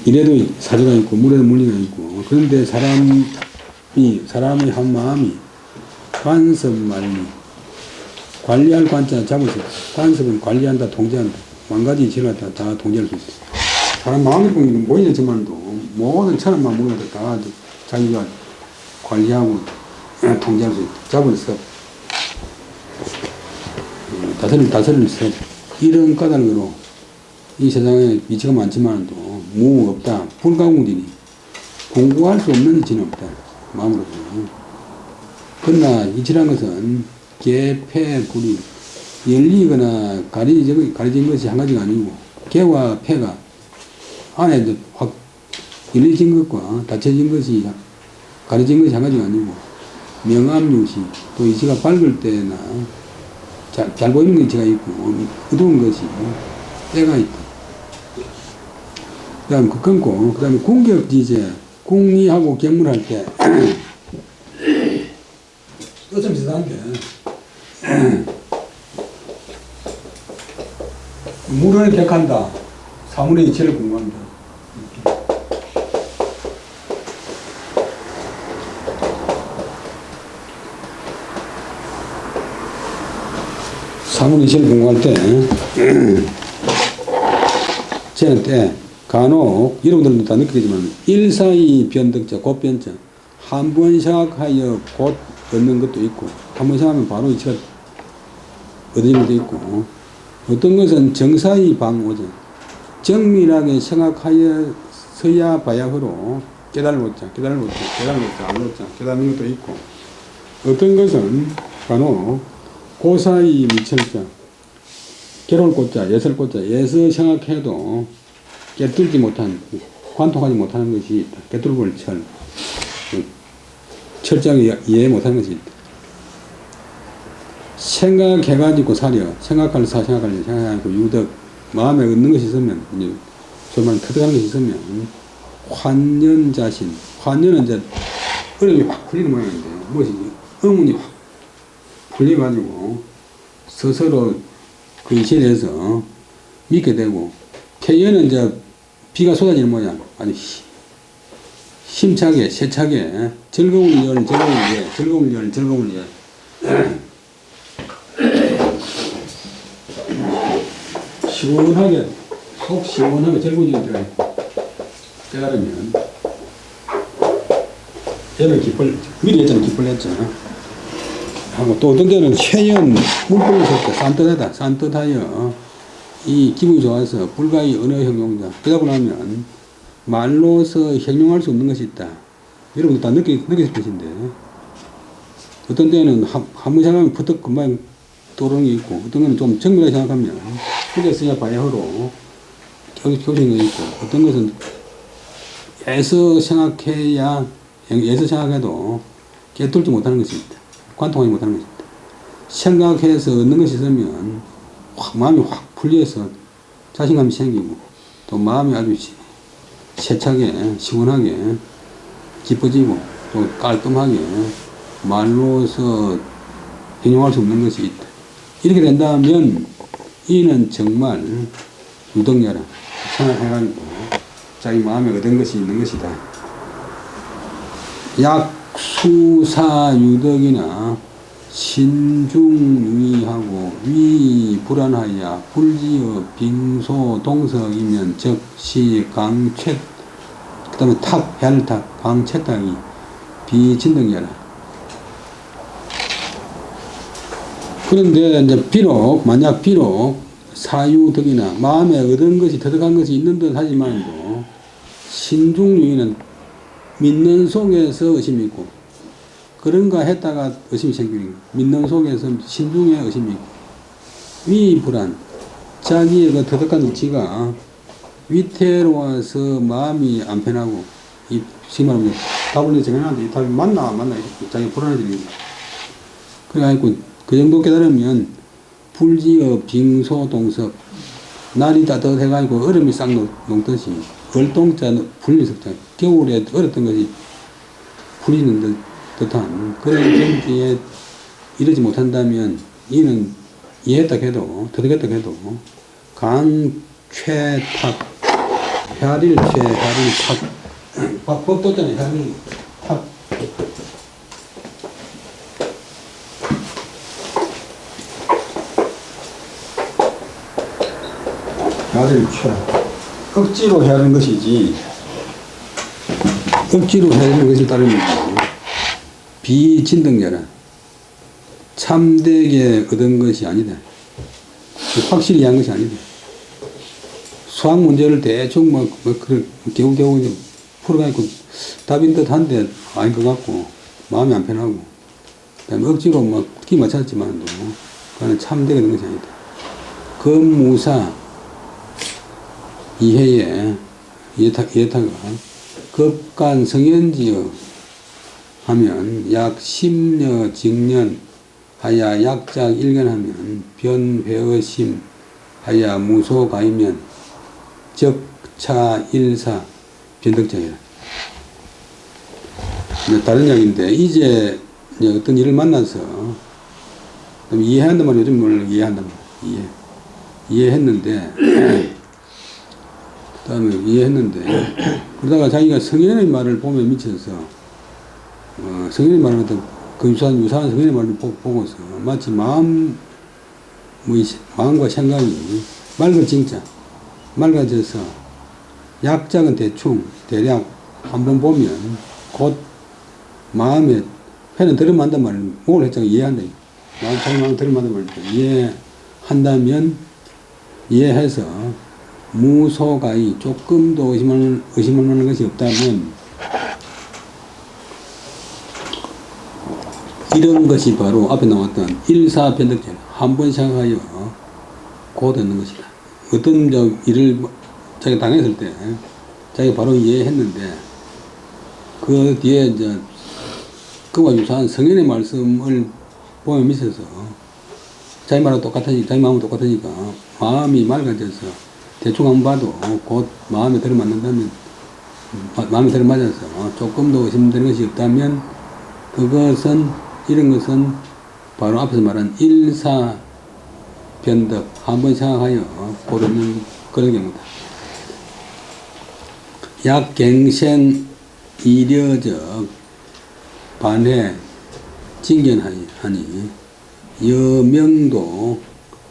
이래도 사주가 있고, 물에도 물리가 있고, 그런데 사람의 한 마음이 관습만리, 관리할 관자 잡을 수 있다. 관습은 관리한다, 통제한다. 만 가지 이치를 다 통제할 수 있다. 사람 마음이 모이지만도 모든 천한 만물을 다 자기가 관리하고 통제할 수 있다. 잡을 수 없다. 다스릴 수 없다. 이런 까닭으로 이 세상에 이치가 많지만도 무 없다. 불가공진이 공부할 수 없는 이치는 없다. 마음으로. 그러나 이치란 것은 개패 불이 열리거나 가려진 것이 한 가지가 아니고, 개와 패가 안에 확 열려진 것과 닫혀진 것이, 가려진 것이 한 가지가 아니고, 명암유시, 또 이치가 밝을 때나 잘 보이는 이치가 있고, 어두운 것이 때가 있다. 그 다음 끊고, 그 다음에 궁격지제, 궁리하고 경문할 때, 또 좀 비슷한데, 물을 격한다. 사물의 이치를 공부한다. 사물의 이치를 공부할 때, 쟤는 때, 간혹, 여러분들도 다 느끼겠지만, 일사이 변덕자, 곧변자, 한 번 생각하여 곧 얻는 것도 있고, 한 번 생각하면 바로 이치가 얻어지는 것도 있고, 어떤 것은 정사이 방오자, 정밀하게 생각하여서야 바야흐로 깨달고자, 깨닫는 것도 있고, 어떤 것은 간혹 고사이 미철자, 괴로울 꽃자, 예설꽃자, 예서 생각해도 깨뚫지 못한, 관통하지 못하는 것이 있다. 깨뚫을 철저하게 이해 못하는 것이 있다. 생각해가지고 사려, 생각하고 유덕, 마음에 얻는 것이 있으면, 이제, 정말 터득하는 것이 있으면, 환연자신, 환연은 이제, 어려움이 확 풀리는 모양인데, 무엇이지? 의문이 확 풀려가지고, 스스로 그 이치에 대해서 믿게 되고, 태연은 이제, 비가 쏟아지는 모양, 아니, 힘차게, 세차게, 즐거운 열, 시원하게, 속 시원하게 즐거운 열 깨달으면, 얘는 미리 했잖아, 기쁠 했잖아. 하고 또 어떤 때는 최연, 물불에서 산뜻하여, 이 기분이 좋아서 불가의 언어 형용자. 그러고 나면 말로서 형용할 수 없는 것이 있다. 여러분도 다 느끼실 것인데, 어떤 때는 한 번 생각하면 퍼뜩 금방 떠오르는 게 있고, 어떤 건 좀 정밀하게 생각하면, 그래서야 바야흐로 교정이 있고, 어떤 것은 애서 생각해야, 애서 생각해도 깨뚫지 못하는 것이 있다. 관통하지 못하는 것이 있다. 생각해서 얻는 것이 있으면 마음이 확 풀려서 자신감이 생기고, 또 마음이 아주 세차게, 시원하게, 기뻐지고, 또 깔끔하게 말로서 hình容할 수 없는 것이 있다. 이렇게 된다면 이는 정말 유덕여라 생각해가지고 자기 마음에 얻은 것이 있는 것이다. 약수사유덕이나 신중유의하고 위불안하여 불지어 빙소동석이면 적시 강최 그 다음에 탁, 혈탁, 강채탁이 비진등여라. 그런데 이제 만약 비록 사유덕이나 마음에 얻은 것이 터득한 것이 있는 듯 하지만도 신중유의는 믿는 속에서 의심이 있고 그런가 했다가 의심이 생기는 거예요. 믿는 속에서 신중에 의심이 있고 위불안 자기의 그 터득한 위치가 위태로워서 마음이 안 편하고 이 심하면 답을 정해놨는데 이 답이 맞나 안 맞나 자기 불안해지는 거예요. 그래가지고 그 정도 깨달으면 불지어 빙소동석 날이 따뜻해가지고 얼음이 싹 녹듯이 얼동자 불리석자 겨울에 얼었던 것이 풀리는 듯한 그런 경지에 이르지 못한다면 이는 이해했다 해도 터득했다 해도 강최탁 혈일탁 법도 있잖아요. 혈일탁 혈일최 억지로 해야 하는 것이지 억지로 해야 하는 것을 따르면 비진등여라 참되게 얻은 것이 아니다. 확실히 이해한 것이 아니다. 수학 문제를 대충 겨우겨우 풀어가지고 답인 듯 한데 아닌 것 같고 마음이 안 편하고 그다음에 억지로 끼 맞췄지만도 그거는 참되게 얻은 것이 아니다. 검무사 이해에 이해타가 급간 성현지어 하면 약 10여 직년 하야 약작 일견하면 변회의심 하야 무소가이면 적차 일사 변덕자이라. 다른 이야기인데 이제 어떤 일을 만나서 이해한단 말이야. 요즘 뭘 이해한단 말이야. 이해했는데 그 다음에 이해했는데 그러다가 자기가 성현의 말을 보면 미쳐서 성현의 말을 어떤 그 유사한 성현의 말을 보고서 마치 마음과 생각이 맑아져서 약작은 대략 한번 보면 곧 마음에 회는 들어만단 말을 뭘 했잖아. 이해한다. 자기 마음 들어만단 말을 이해한다면 이해해서 무소가이 조금도 의심할 만한 것이 없다면 이런 것이 바로 앞에 나왔던 일사변덕죄 한 번 생각하여 곧 얻는 것이다. 어떤 일을 자기가 당했을 때 자기가 바로 이해했는데 그 뒤에 이제 그와 유사한 성현의 말씀을 보면 미쳐서 자기 말하고 똑같으니까 자기 마음은 똑같으니까 마음이 맑아져서 대충 안 봐도 곧 마음에 들어맞는다면 마음에 들어맞아서 조금도 의심되는 것이 없다면 이런 것은 바로 앞에서 말한 일사변덕 한번 생각하여 고르는 그런 경우다. 약갱생 이려적 반해 징견하니 여명도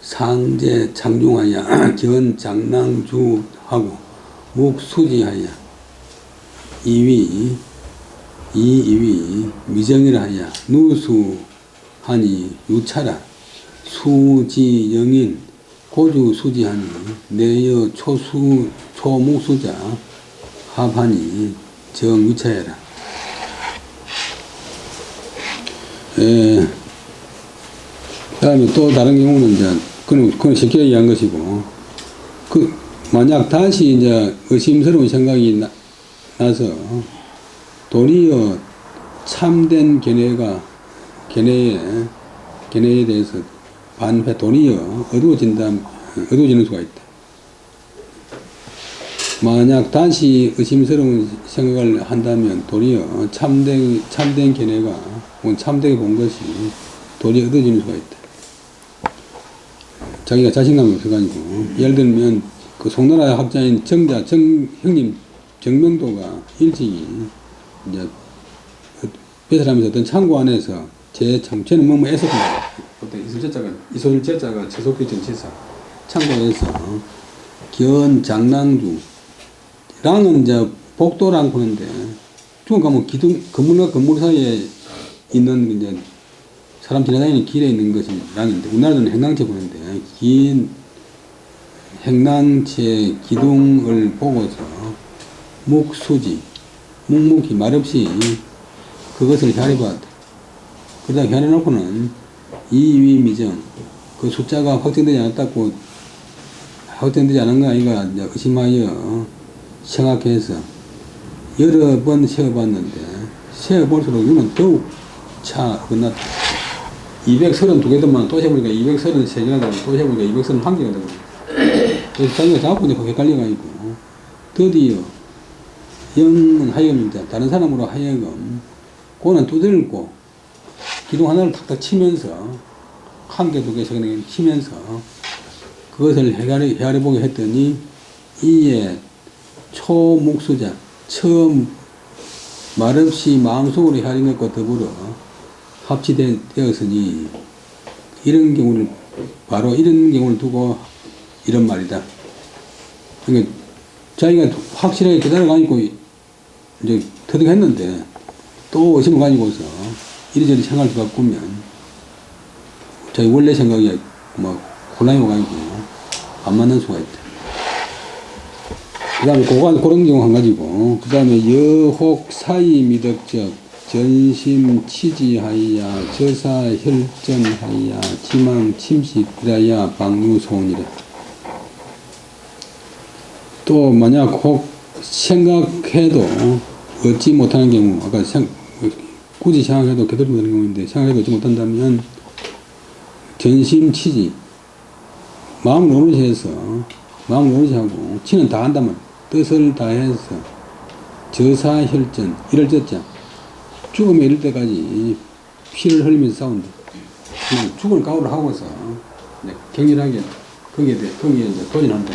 상제 창중하여 견장랑주하고 묵수지하여 이위 미정이라 하여 누수하니 유차라 수지영인 고주수지하니 내여 초묵수자 합하니 정유차해라. 그 다음에 또 다른 경우는 이제 그건 쉽게 이해한 것이고 만약 다시 이제 의심스러운 생각이 나서 도리어 참된 견해에 대해서 반회 도리어 어두워지는 수가 있다. 만약 다시 의심스러운 생각을 한다면 도리어 참된 견해가 혹은 참되게 본 것이 도리어 어두워지는 수가 있다. 자기가 자신감이 없어가지고 예를 들면 그 송나라 학자인 형님 정명도가 일찍이 이제 배설하면서 어떤 창고 안에서 저는 뭐뭐 애썼습니다. 보통 이솔제자가 저속기 전치사 창고에서 장랑주 랑은 이제 복도랑 보는데 중국 가면 건물과 건물 사이에 있는 이제 사람 지나다니는 길에 있는 것이 랑인데 우리나라는 행랑채 보는데 긴 행랑채 기둥을 보고서 묵묵히 말없이 그것을 헤아려봤다. 그러다 헤아려놓고는 이위미정 그 숫자가 확정되지 않은 거 아이가 이제 의심하여 생각해서 여러 번 세어봤는데 세어볼수록 이는 더욱 어긋났다. 232개더만 또 세보니까 233개가 되고 또 세보니까 231개가 되고 그래서 자기가 작업보니까 헷갈려가지고 드디어 영은 하여금입니다. 다른 사람으로 하여금 고는 두들고 기둥 하나를 탁탁 치면서 한 개, 두 개, 세 개 치면서 그것을 헤아려보게 했더니 이에 초묵수자 처음 말없이 마음속으로 헤아린 것과 더불어 합치되었으니 이런 경우를 두고 이런 말이다. 그러니까 자기가 확실하게 계단을 가지고 이제 터득했는데 또 의심을 가지고서 이리저리 생각을 바꾸면 자기 원래 생각이 뭐 혼란이 와가지고 안 맞는 수가 있다. 그 다음에 그런 경우 한 가지고, 그 다음에 여혹 사이 미덕적 전심 치지하야 저사 혈전하야 지망 침식이라야 방류소원이라. 또 만약 혹 생각해도 얻지 못하는 경우, 아까 굳이 생각해도 되는 경우인데 생각해도 얻지 못한다면 전심치지 마음을 오롯이하고 치는 다 한다면 뜻을 다해서 저사혈전 이럴 졌자 죽음에 이를 때까지 피를 흘리면서 싸운다. 그냥 죽을 각오를 하고서 격렬하게 거기에 이제 도전한다.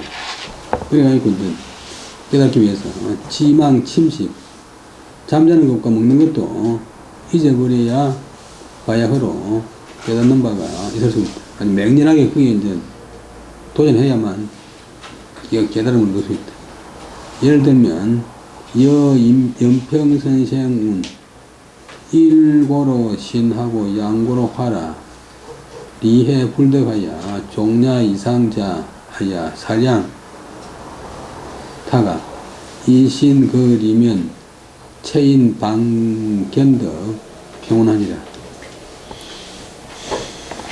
그래가지고 이제 깨닫기 위해서 지망 침식 잠자는 것과 먹는 것도 잊어버려야 바야흐로 깨닫는 바가 있을 수 있다. 아니 맹렬하게 그게 이제 도전해야만 깨달음을 얻을 수 있다. 예를 들면 연평선생은 일고로 신하고 양고로 화라 리해 불덕하야 종야 이상자하야 사량 타가 이신 그리면 체인 방견덕 평온하니라.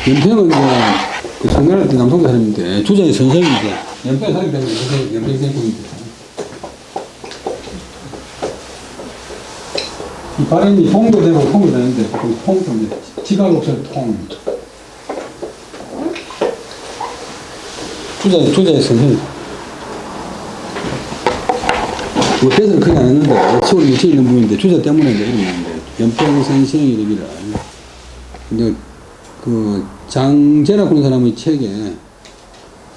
연평은 그 성나라 때 남성도 사람인데 주자의 선생인데 연평 살기 때문에 연평 생군인데 이 발음이 통도 되고 통도 되는데 그 통도 이제 지각 없을 통 주자의 선생 뭐 뜻을 크게 안 했는데 시골에 미쳐 있는 분인데 주자 때문에 이제 이름이 있는데 연평 선생이 이름이라 이제 그 장제라 그런 사람의 책에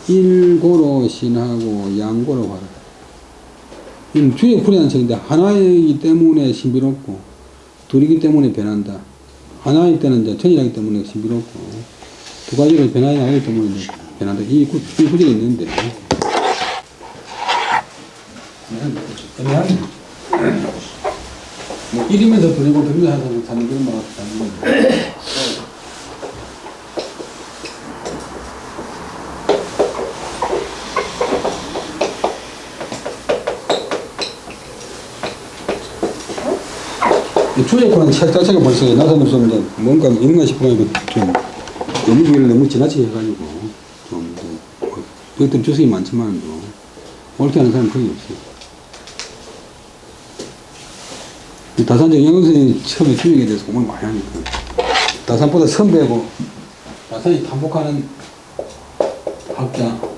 일고로 신하고 양고로 화라 주의 풀이하는 책인데 하나이기 때문에 신비롭고 둘이기 때문에 변한다. 하나일 때는 이제 천이라기 때문에 신비롭고 두 가지로 변하지 않기 때문에 이제 변한다. 이 구절이 있는데 애매하네. 뭐 이러면서 버리고 들면서 사는 그런 말 같다. 주제권은 책 자체가 벌써 나서면서 뭔가 있는가 싶어가지고 좀 의미를 너무 지나치게 해가지고 좀 이것들 주석이 많지만도 옳게 하는 사람은 거의 없어요. 다산적 영성이 처음에 주역에 대해서 공부를 많이 하니까. 다산보다 선배고, 다산이 탐복하는 학자.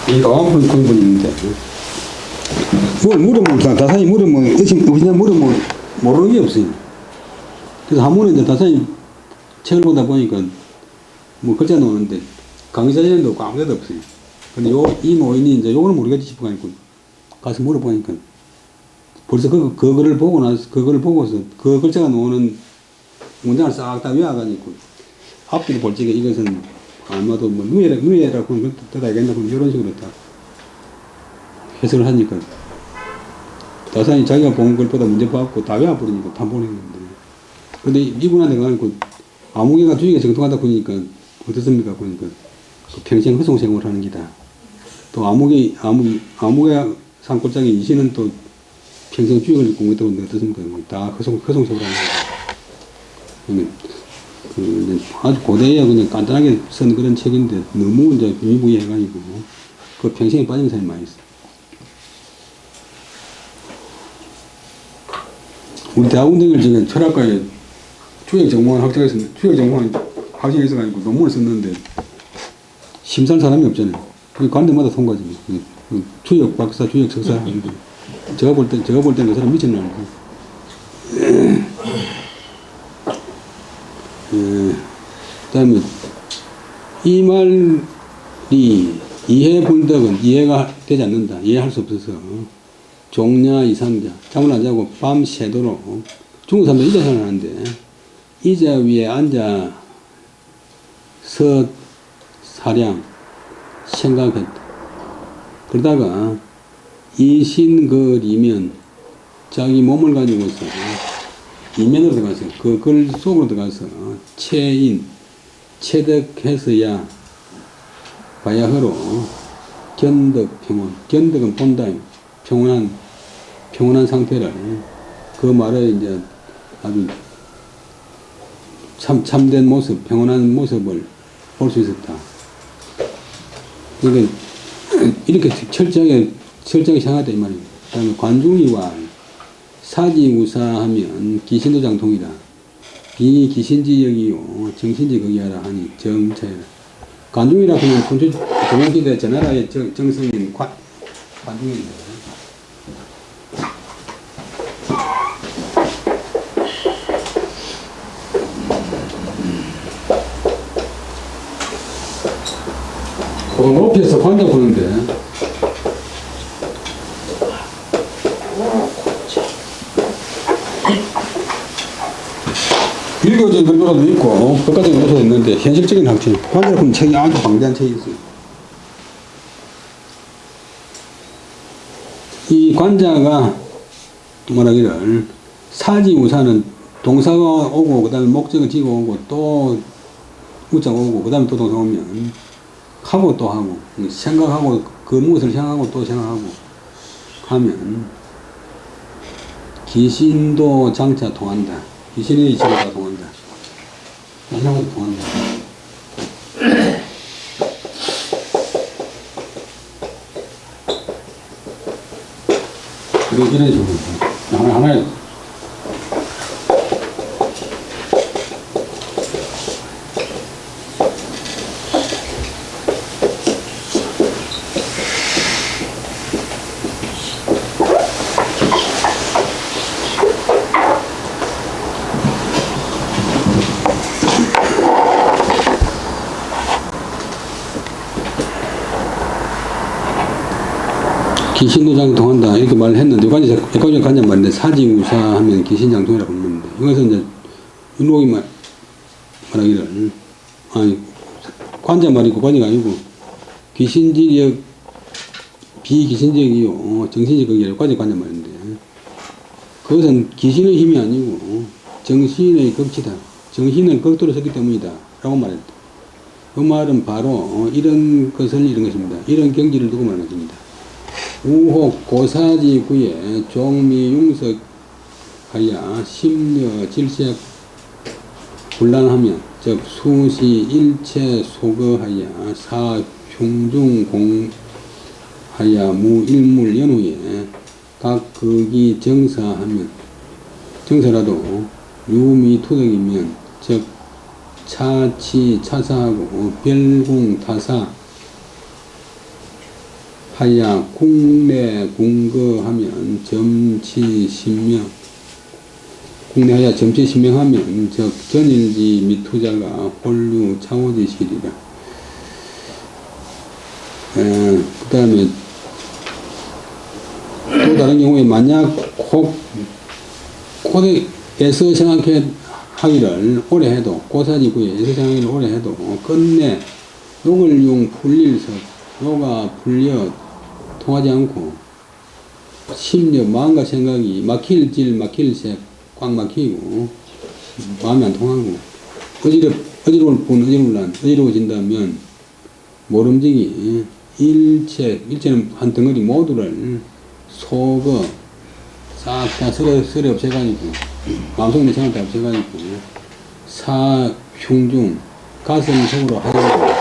이 가왕풀 그런 분이 있는데, 뭘 물으면, 다산이 물으면, 어시냐 물으면 모르는 게 없어요. 그래서 한 번은 이제 다산이 책을 보다 보니까, 뭐 글자 나오는데, 강의자전도 없고 아무데도 없어요. 근데 이 노인이 이제 요거는 모르겠지 싶어 가지고, 가서 물어보니까, 벌써 그 글을 보고 나서, 그거를 보고서 그 글자가 나오는 문장을 싹 다 외워가지고, 앞뒤로 볼 적에 이것은 아마도 뭐 누에라고 하는 걸 뜯어야겠나 이런 식으로 다 해석을 하니까 다산이 자기가 본 것보다 문제 받고 다 외워버리니까 판본인 건데. 근데 이분한테 가니까 아무개가 주의가 정통하다 보니까 어떻습니까? 보니까 그 평생 허송생활을 하는 기다. 또 아무개 산골짜기 이시는 또 평생 주의를 공부했다고 하는데 어떻습니까? 다 허송생활을 하는 거다. 아주 고대에 그냥 간단하게 쓴 그런 책인데 너무 이제 유의무이해가지고 그 평생에 빠진 사람이 많이 있어. 우리 대학원생들 중에 철학과에 주역정보원 학자가 있어가지고 논문을 썼는데 심사할 사람이 없잖아요. 관 데마다 통과지. 주역 박사, 주역 석사. 제가 볼 때 그 사람 미쳤나. 그 다음에 이 말이 이해불덕은 이해가 되지 않는다. 이해할 수 없어서 종냐 이상자 잠을 안 자고 밤 새도록 중국 사람들 이자 생활하는데 이자 위에 앉아 사량 생각했다. 그러다가 이신거리면 자기 몸을 가지고서 이면으로 들어가서 그 글 속으로 들어가서 체득해서야 바야흐로 견득평온. 견득은 본다. 평온한 상태를 그 말을 이제 아주 참된 모습, 평온한 모습을 볼 수 있었다. 그러니까 이렇게 철저하게 생각했다 이 말입니다. 그다음에 관중이와 사지우사하면 기신도장통이다. 비기신지역이요 정신지 거기하라 하니 정차해라. 관중이라 그러면 동양시대 전나라의 정성인 관중인데 높이에서 관자 보는데 읽어진 글보라도 있고 끝까지 요소도 있는데 현실적인 학칙 관자를 보면 책이 아주 방대한 책이 있어요. 이 관자가 뭐라기를 사지우사는 동사가 오고 그 다음에 목적을 지고 오고 또 우자가 오고 그 다음에 또 동사가 오면 하고 또 하고 생각하고 그 무엇을 생각하고 또 생각하고 하면 기신도 장차 통한다. 기신의 이치가 다 통한다. 마지막으로 통한다. 그리고 이런 식으로 하나에 기신도장이 통한다 이렇게 말을 했는데 여기까지 관자 말인데 사지우사 하면 기신장통이라고 부르는데 이것은 이제 윤록이 말하기를 아니 관자 말이고 관자가 아니고 귀신지력 비귀신적이요 정신적 거기에 여기까지 관자 말인데 그것은 귀신의 힘이 아니고 정신의 극치다. 정신을 극도로 썼기 때문이다 라고 말했다. 그 말은 바로 이런 것입니다. 이런 경지를 두고 말하는 것입니다. 우혹 고사지 구에 종미융석 하야 심려 질색 곤란하면 즉 수시 일체 소거하야 사흉중 공하야 무일물 연후에 각 극이 정사하면 정사라도 유미투덕이면 즉 차치 차사하고 별궁 타사 하야 국내 궁거하면 점치 신명 국내하야 점치 신명하면 즉 전일지 미투자가 홀류 차오지시리라. 그 다음에 또 다른 경우에 만약 코에서 생각해 하기를 오래 해도 고사지구에 에서 생각하기를 오래 해도 끝내 녹을용 풀릴서 노가 풀려 통하지 않고 심려 마음과 생각이 막힐질 막힐색 꽉 막히고 마음이 안 통하고 어지러울 뿐 어지러울란 어지러워진다면 모름지기 일체는 한 덩어리 모두를 속어 싹 다 썰어 없애가지고 마음속에 생각 다 없애가지고 사흉중 가슴 속으로 하려고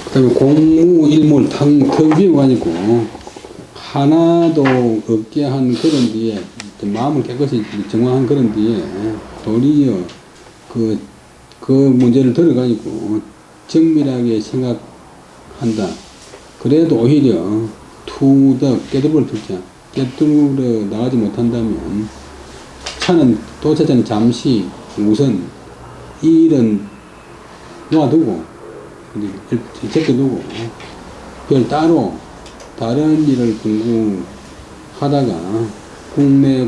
그 다음에 공무일몰 텅 비워가지고 하나도 없게 한 그런 뒤에 마음을 깨끗이 정화한 그런 뒤에 도리어 그 문제를 들어가지고 정밀하게 생각한다. 그래도 오히려 투덕 깨달음을 들자 깨달으러 나가지 못한다면 도차는 잠시 우선 이 일은 놓아두고 제껴두고 별 따로 다른 일을 공부하다가 국내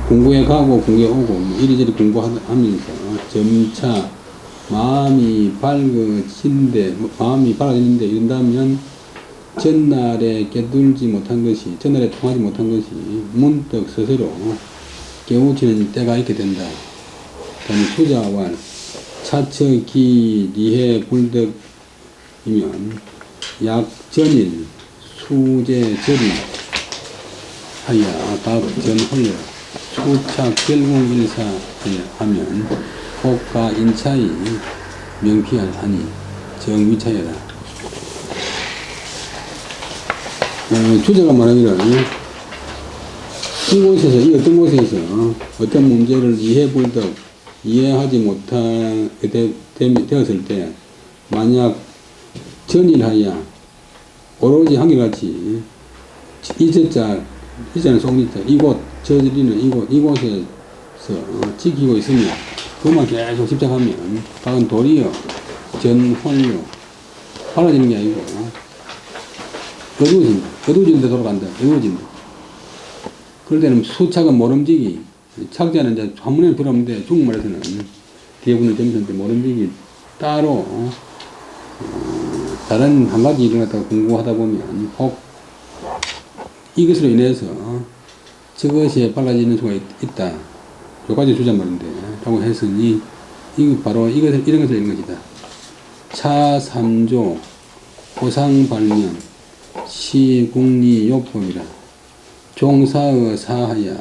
공부에 가고 공부에 오고 이리저리 공부하면서 점차 마음이 밝아지는데 이런다면 전날에 깨달지 못한 것이 전날에 통하지 못한 것이 문득 스스로 깨우치는 때가 있게 된다. 다음에 투자와 차처기 리해 불덕이면 약전일 수제절이 하야 답전홀려 수착 결공일사 하면 혹가 인차이 명피하니 정위차여라. 주제가 말하기를 이곳에서 이 어떤 곳에서 어떤 문제를 이해불덕 이해하지 못하게 되었을 때 만약 전일하야 오로지 한결같이 이자는 속리자 이곳 저지리는 이곳에서 지키고 있으면 그만 계속 집착하면 각은 도리어 전홀로 빨라지는 게 아니고 어두워진다 돌아간다 어두워진다. 그럴 때는 수착은 모름지기 착자는 이제 한문에는 필요 없는데 중국말에서는 뒤에 붙는 점수인데 모름지기 따로 다른 한 가지 일을 갖다가 공부하다 보면 혹 이것으로 인해서 저것이 빨라지는 수가 있다. 여기까지 주자 말인데 라고 했으니 이게 바로 이런 것을 읽는 것이다. 차3조 고상발면 시국리요법이라 종사의 사하야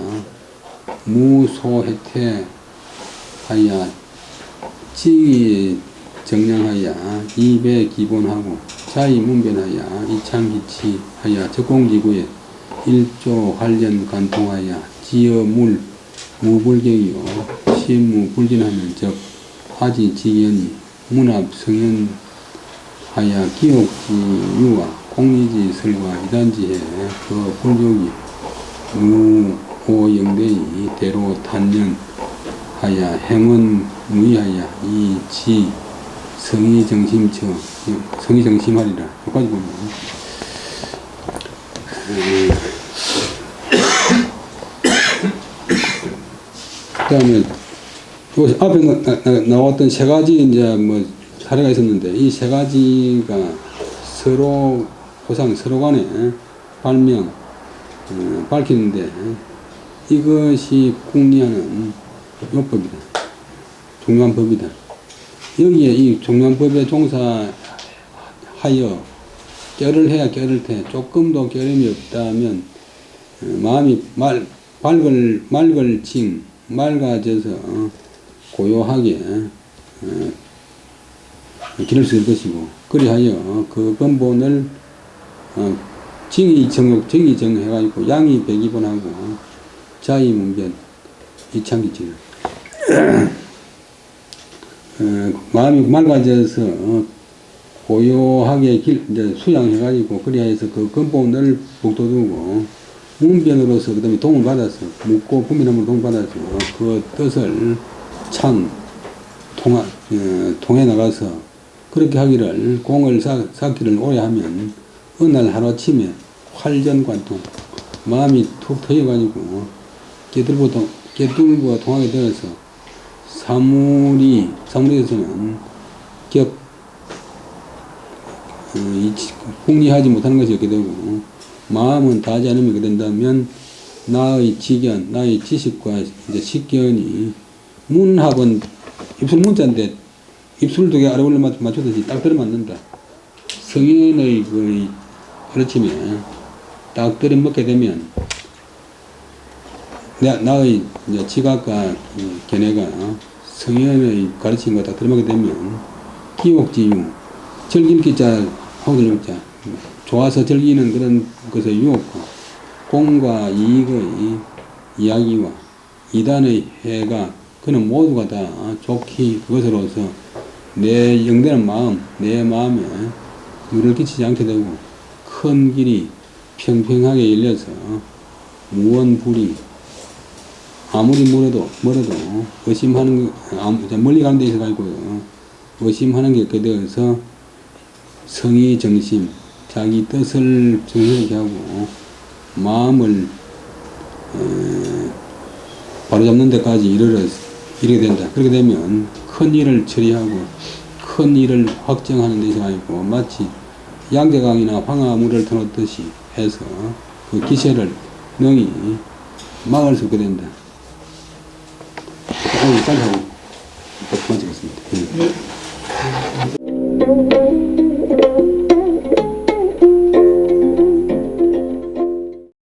무소혜태 하야 지기 정량하야 입에 기본하고 자의 문변하야 이창기치 하야 적공지구에 일조 관련 간통하야 지어 무불격이요 신무 불진하면 즉 화지 지연이 문합 성현 하야 기옥지 유와 공리지 설과 이단지해 그 불족이 무오영대이 대로 단연 하야 행은 무의하야 이지 성의정심하리라. 여기까지 보면 그 다음에 앞에 나왔던 세 가지 이제 뭐 사례가 있었는데 이 세 가지가 서로 간에 밝히는데 이것이 궁리하는 요법이다. 중요한 법이다. 여기에 이 중요한 법에 종사하여 결을 해야 결을 태. 조금도 결함이 없다면 마음이 맑아져서 고요하게 길을 쓸 것이고, 그리하여 그 근본을 정의정해가지고 양이 백이분하고 자의문변 이창기지는 마음이 맑아져서 고요하게 이제 수양해가지고 그리하여서 그 근본을 북돋우고 문변으로서 그 다음에 도움을 받아서 묻고 분별함으로 도움을 받아서 그 뜻을 통해 나가서 그렇게 하기를 공을 쌓기를 오래 하면 어느 날 하루아침에 활전관통 마음이 툭 트여가지고 깨뚫고 통하게 되어서 사물에서는 궁리하지 못하는 것이 없게 되고 마음은 다하지 않으면 그렇게 된다면 나의 지견, 나의 지식과 이제 식견이 문학은 입술 문자인데 입술 두 개 아래 올려 맞추듯이 딱 들어맞는다. 성인의 그 가르침에 딱 들어먹게 되면 나의 이제 지각과 견해가 성인의 가르침과 딱 들어먹게 되면 기옥지유, 즐길 기자 하고 들자 좋아서 즐기는 그런 것의 유혹과 공과 이익의 이야기와 이단의 해가 그는 모두가 다 좋기 그것으로서 내 영되는 마음, 내 마음에 물을 끼치지 않게 되고 큰 길이 평평하게 열려서 무언불이 아무리 멀어도 의심하는 멀리 가는 데 있어 가지고요 의심하는 게 없게 되어서 성의 정심 자기 뜻을 정확하게 하고 마음을 바로잡는 데까지 이르게 된다. 그렇게 되면 큰 일을 처리하고 큰 일을 확정하는 데서 아니고 마치 양재강이나 황하물을 터놓듯이 해서 그 기세를 능히 막을 수 있게 된다. 오늘 짧게 하고 마치겠습니다.